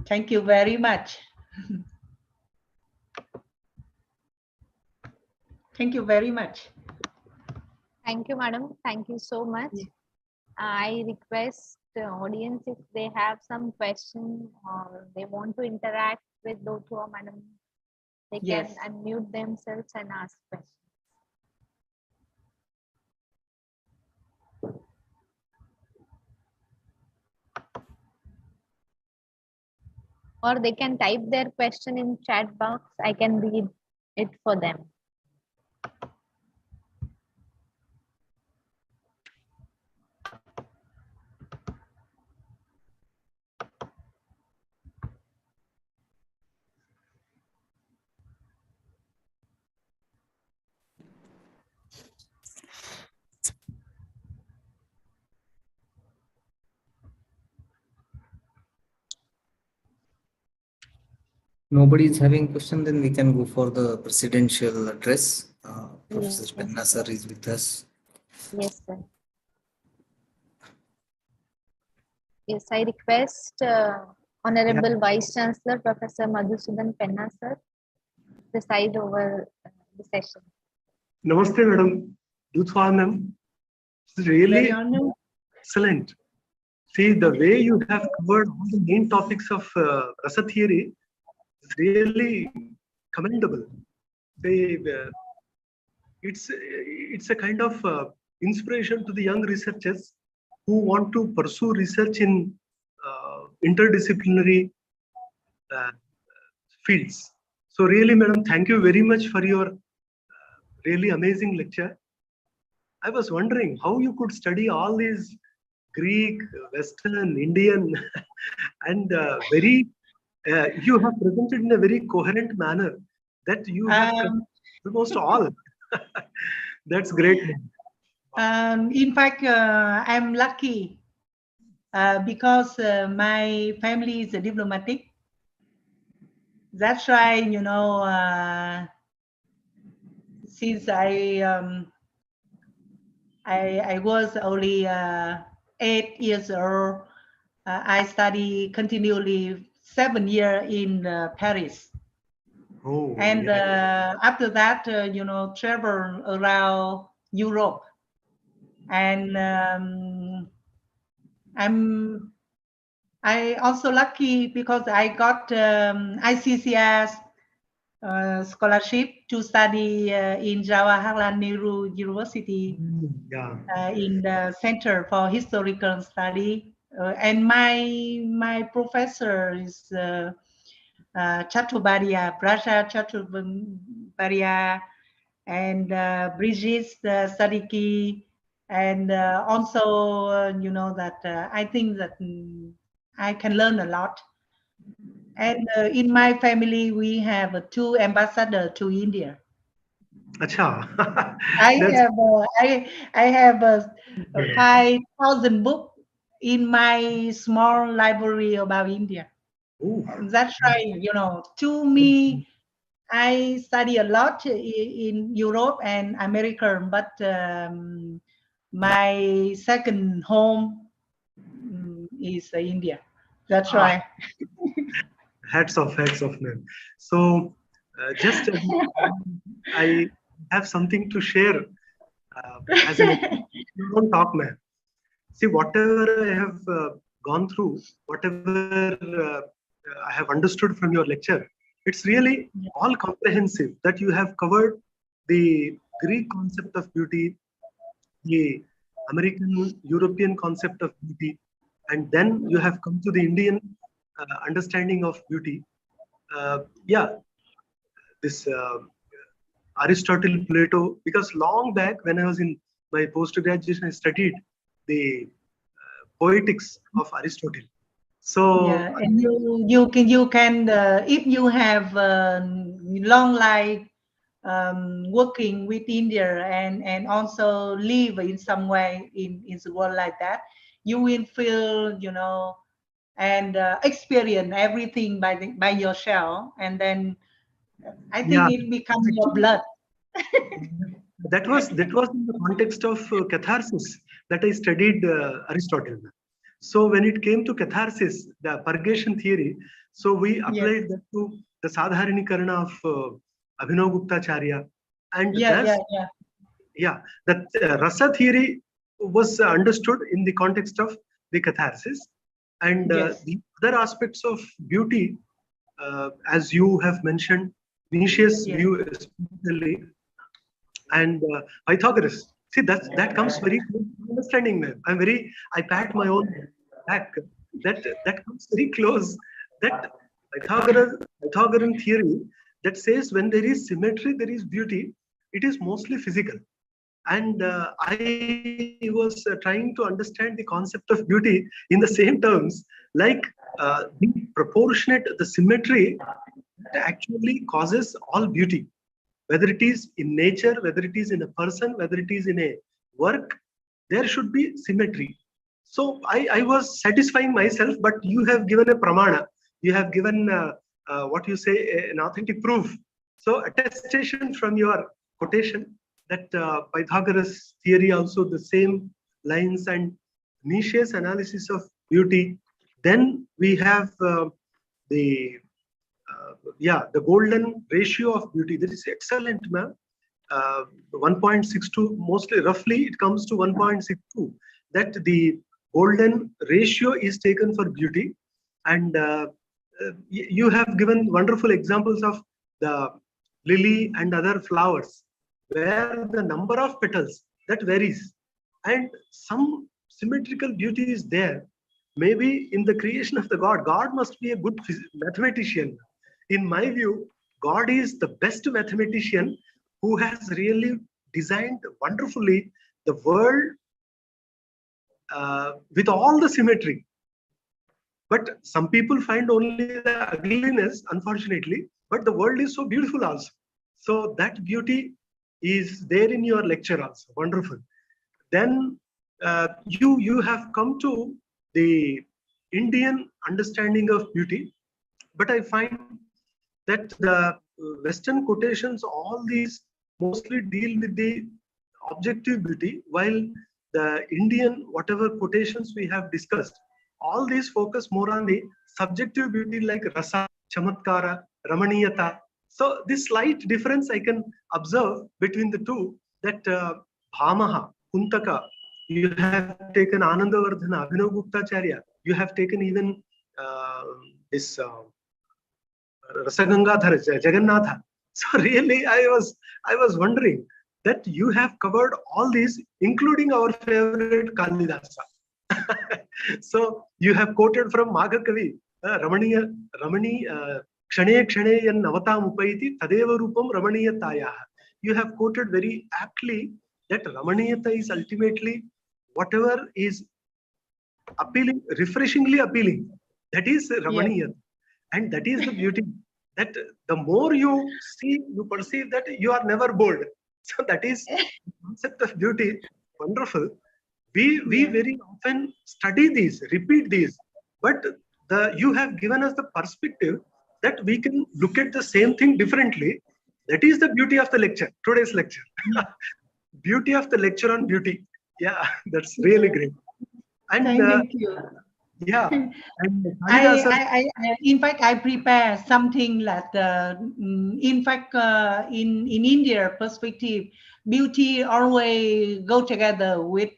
Thank you very much. Thank you very much. Thank you, madam. Thank you so much. I request the audience if they have some question or they want to interact with Dothua madam, they can Yes. unmute themselves and ask questions. Or they can type their question in chat box. I can read it for them. Nobody is having question, then we can go for the presidential address. Professor Yes, Penna sir is with us. yes, sir. Yes, I request Honorable Vice Chancellor Professor Madhusudan Penna sir preside over the session. Namaste, Madam Dothua ma'am. It's really Very honored. excellent. See, the way you have covered all the main topics of rasa theory is really commendable. It's a kind of inspiration to the young researchers who want to pursue research in interdisciplinary fields. So really, madam, thank you very much for your really amazing lecture. I was wondering how you could study all these Greek, Western, Indian, and you have presented in a very coherent manner that you have covered almost all. That's great. In fact, I'm lucky because my family is a diplomatic. That's why, since I was only 8 years old, I study continually 7 years in Paris. Oh, And yeah. after that, travel around Europe. And I also lucky because I got ICCS scholarship to study in Jawaharlal Nehru University in the Center for Historical Study. And my professor is Chaturbadia, Prasad Chaturbadia, and Brigitte Sadiki, and also, that I think that I can learn a lot. And in my family, we have 2 ambassadors to India. Acha. I have 5,000 books in my small library about India. Ooh. That's right. To me, I study a lot in Europe and America, but my second home is India. That's right. Hats off, man. So, just I have something to share as an you don't talk, man. See, whatever I have gone through, whatever I have understood from your lecture, it's really all comprehensive. That you have covered the Greek concept of beauty, the American, European concept of beauty, and then you have come to the Indian understanding of beauty. This Aristotle, Plato, because long back when I was in my post-graduation, I studied the poetics of Aristotle. So Yeah, and you can if you have long life working with India and also live in some way in the world like that, you will feel, and experience everything by yourself, and then I think yeah, it becomes your actually, blood. that was in the context of catharsis that I studied Aristotle. So when it came to catharsis, the purgation theory, so we Yes. applied that to the Sadharinikarana of Abhinav Guptacharya, and Yeah, thus, yeah, yeah. yeah, that rasa theory was understood in the context of the catharsis, and Yes. the other aspects of beauty, as you have mentioned, Nicias Yes. view especially, and Pythagoras. See, that comes very close to understanding, man. I pat my own back. That comes very close. That Pythagorean theory that says when there is symmetry, there is beauty. It is mostly physical. And I was trying to understand the concept of beauty in the same terms, like the proportionate, the symmetry that actually causes all beauty, whether it is in nature, whether it is in a person, whether it is in a work, there should be symmetry. So I was satisfying myself, but you have given a pramana, you have given what you say, an authentic proof. So attestation from your quotation that Pythagoras theory also the same lines and Nietzsche's analysis of beauty. Then we have the the golden ratio of beauty. That is excellent, ma'am. 1.62, mostly roughly it comes to 1.62. That the golden ratio is taken for beauty, and you have given wonderful examples of the lily and other flowers, where the number of petals that varies, and some symmetrical beauty is there. Maybe in the creation of the God, God must be a good mathematician. In my view, God is the best mathematician who has really designed wonderfully the world with all the symmetry. But some people find only the ugliness, unfortunately. But the world is so beautiful also. So that beauty is there in your lecture also. Wonderful. Then you have come to the Indian understanding of beauty. But I find that the Western quotations, all these mostly deal with the objective beauty, while the Indian, whatever quotations we have discussed, all these focus more on the subjective beauty like rasa, chamatkara, ramaniyata. So this slight difference I can observe between the two, that Bhamaha, Kuntaka, you have taken Anandavardhana, Abhinav Guptacharya, you have taken even this Rasagangadhar, Jagannatha. So really, I was wondering that you have covered all these, including our favorite Kalidasa. So you have quoted from Magakavi, Ramani, Kshane Kshane yan Navatam Upaiti Tadeva Rupam Ramaniyataya. You have quoted very aptly that Ramaniyata is ultimately whatever is appealing, refreshingly appealing. That is Ramaniyata. And that is the beauty, that the more you see, you perceive that you are never bored. So that is the concept of beauty. Wonderful. We very often study these, repeat these, but you have given us the perspective that we can look at the same thing differently. That is the beauty of the lecture, today's lecture. Beauty of the lecture on beauty. Yeah, that's really great. And Thank you. yeah, and Kalidasa, In fact, I prepare something like in fact, in India perspective, beauty always go together with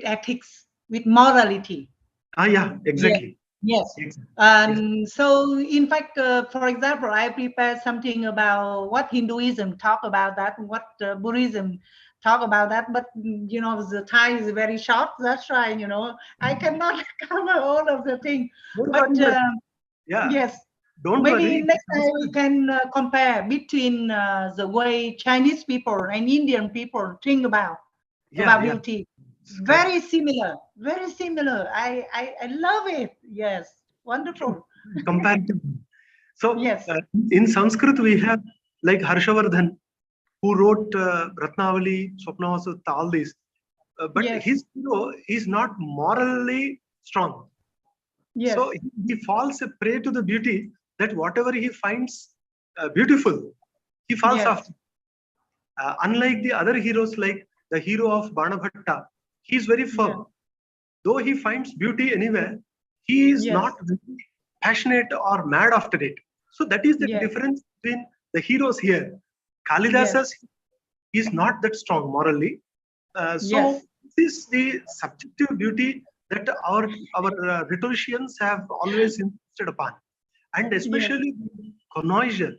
ethics, with morality. yeah, Yes, exactly. yes. Exactly. So, in fact, for example, I prepared something about what Hinduism talk about that, what Buddhism talk about that. But the time is very short. That's why I cannot cover all of the things. Don't But worry, man. Yeah, yes, don't maybe worry. next time we can compare between the way Chinese people and Indian people think about Yeah, yeah. beauty. Very similar, very similar. I love it. Yes, wonderful. Comparative. So Yes. in Sanskrit we have like Harshavardhan, who wrote Ratnavali, Swapnavasutta, all these. But Yes. his hero is not morally strong. Yes. So he falls a prey to the beauty that whatever he finds beautiful, he falls Yes. after. Unlike the other heroes, like the hero of Banabhatta, he is very firm. Yeah. Though he finds beauty anywhere, he is Yes. not very passionate or mad after it. So that is the Yes. difference between the heroes here. Kalidasas is not that strong morally. So Yes. this is the subjective beauty that our rhetoricians have always insisted upon, and especially the connoisseur,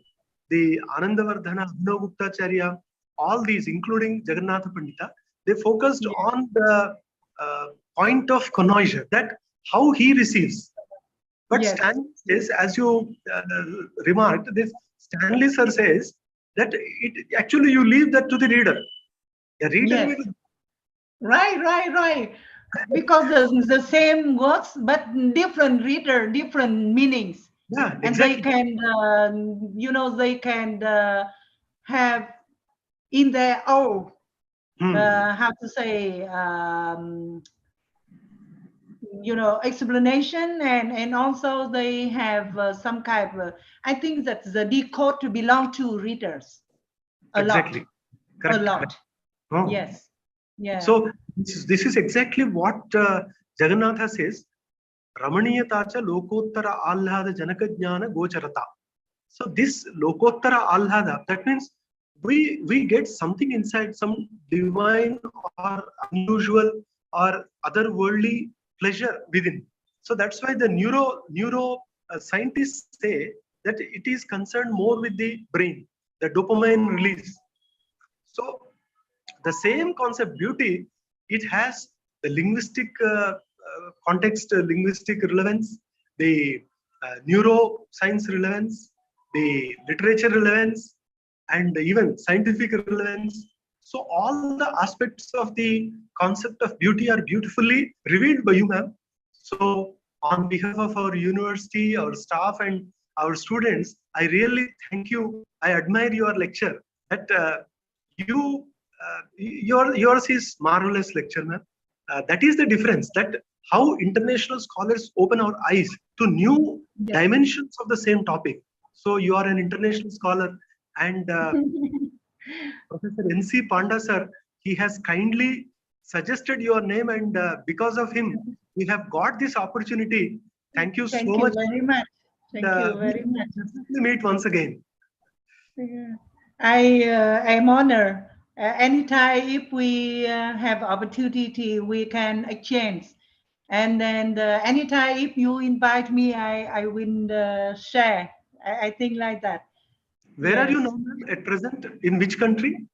the Anandavardhana, Abhinavaguptacharya, all these, including Jagannatha Pandita, they focused on the point of connoisseur, that how he receives. But Yes. Stanley says, as you remarked, this Stanley sir says that it actually you leave that to the reader. The reader Yes. will. Right. Because the same words, but different reader, different meanings. Yeah, And exactly. they can, they can have in their own, how to say, explanation, and also they have some kind of, I think that the decode to belong to readers a Exactly. lot. Correct. A lot. Oh. Yes. Yeah. So this is exactly what Jagannatha says. Ramaniyatacha lokottara allhada janaka jnana gocharata. So this lokottara allhada, that means we get something inside, some divine or unusual or otherworldly pleasure within. So that's why the neuro scientists say that it is concerned more with the brain, the dopamine release. So the same concept, beauty, it has the linguistic context, linguistic relevance, the neuroscience relevance, the literature relevance, and even scientific relevance. So all the aspects of the concept of beauty are beautifully revealed by you, ma'am. So on behalf of our university, our staff, and our students, I really thank you. I admire your lecture. That yours is marvelous lecture, ma'am. That is the difference. That how international scholars open our eyes to new dimensions of the same topic. So you are an international scholar, and Professor N.C. Panda sir, he has kindly suggested your name, and because of him, we have got this opportunity. Thank you so much. Thank you very much. Thank you very much. Definitely meet once again. I am honored. Anytime if we have opportunity, we can exchange. And then anytime if you invite me, I will share. I think like that. Where are you now, ma'am, at present? In which country?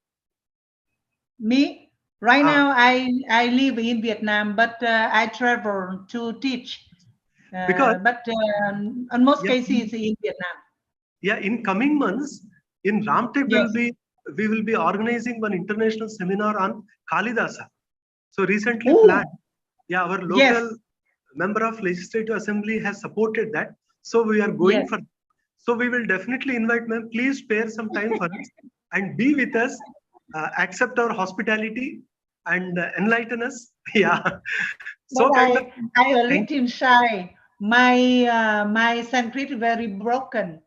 Me? Right now, I live in Vietnam, but I travel to teach. Because but in most cases in Vietnam. Yeah, in coming months, in Ramtech we will be organizing one international seminar on Kalidasa. So recently planned. Yeah, our local member of Legislative Assembly has supported that. So we are going for. So we will definitely invite, ma'am. Please spare some time for us and be with us. Accept our hospitality and enlighten us. Yeah. So but I a little shy. My Sanskrit is very broken.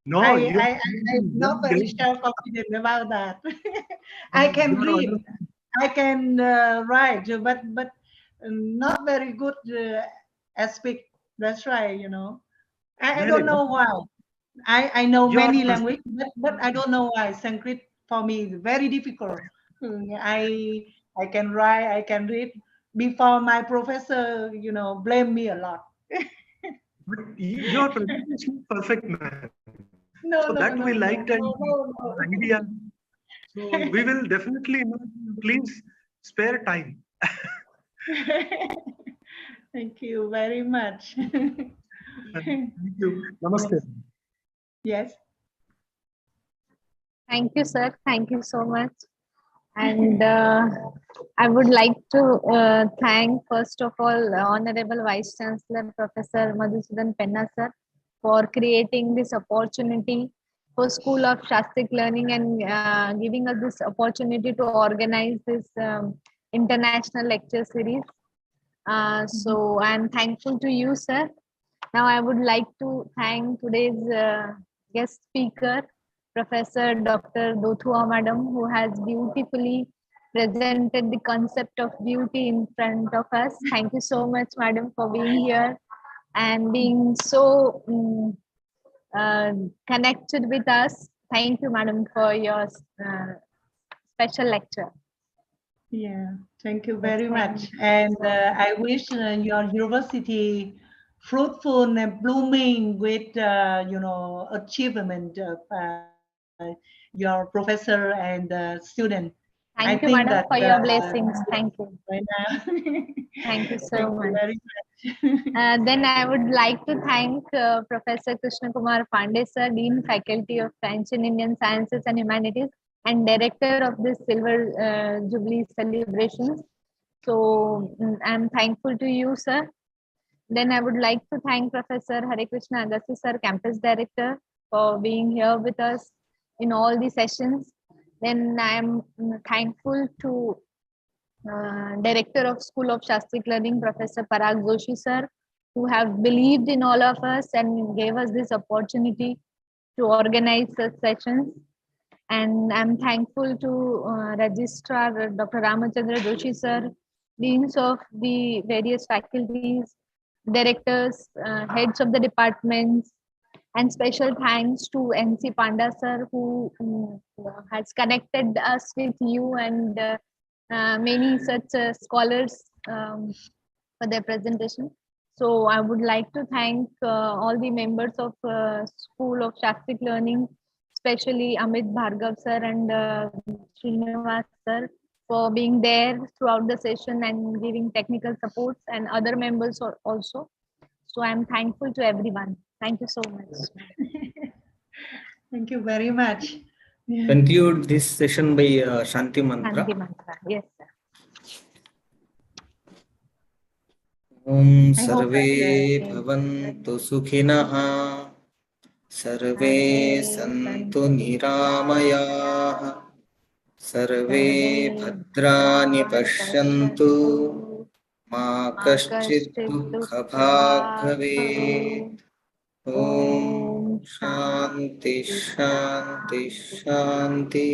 No, I'm not very confident about that. I can read, I can write, but not very good at speak. That's right, I don't know why. I know many languages, but I don't know why. Sanskrit for me is very difficult. I can write, I can read. Before my professor, blame me a lot. But your presentation is perfect, man. No, we liked and idea. So we will definitely please spare time. Thank you very much. Thank you. Namaste. Yes. Thank you, sir. Thank you so much. And I would like to thank first of all Honorable Vice Chancellor Professor Madhusudan Penna sir for creating this opportunity for School of Shastic Learning and giving us this opportunity to organize this international lecture series. So I'm thankful to you, sir. Now I would like to thank today's guest speaker, Professor Dr. Dothua Madam, who has beautifully presented the concept of beauty in front of us. Thank you so much, Madam, for being here and being so connected with us. Thank you, Madam, for your special lecture. Yeah, thank you very Yes, much. thank you. And I wish your university fruitful and blooming with, achievement of your professor and student. Thank you, think Madam, that, for your blessings. Thank you. right now. Thank you so Thank you much. very much. Then I would like to thank Professor Krishna Kumar Pandey sir, Dean Faculty of French and Indian Sciences and Humanities and Director of this Silver Jubilee celebrations. So I'm thankful to you, sir. Then I would like to thank Professor Hare Krishna Agassi sir, Campus Director, for being here with us in all the sessions. Then I'm thankful to Director of School of Shastic Learning, Professor Parag Joshi sir, who have believed in all of us and gave us this opportunity to organize such sessions. And I'm thankful to Registrar Dr. Ramachandra Joshi sir, deans of the various faculties, directors, heads of the departments, and special thanks to NC Panda sir, who has connected us with you and many such scholars for their presentation. So I would like to thank all the members of School of Shastic Learning, especially Amit Bhargav sir and Srinivas sir, for being there throughout the session and giving technical supports, and other members also. So I'm thankful to everyone. Thank you so much. Thank you very much. Yeah. Conclude this session by Shanti Mantra. Shanti mantra. Yes, sir. Om I hope Sarve that, Bhavantu Sukhinah Sarve Santu Niramayah Sarve Bhadrani Pashyantu Ma Kaschid Dukha Bhag Bhavet. Om Shanti Shanti Shanti.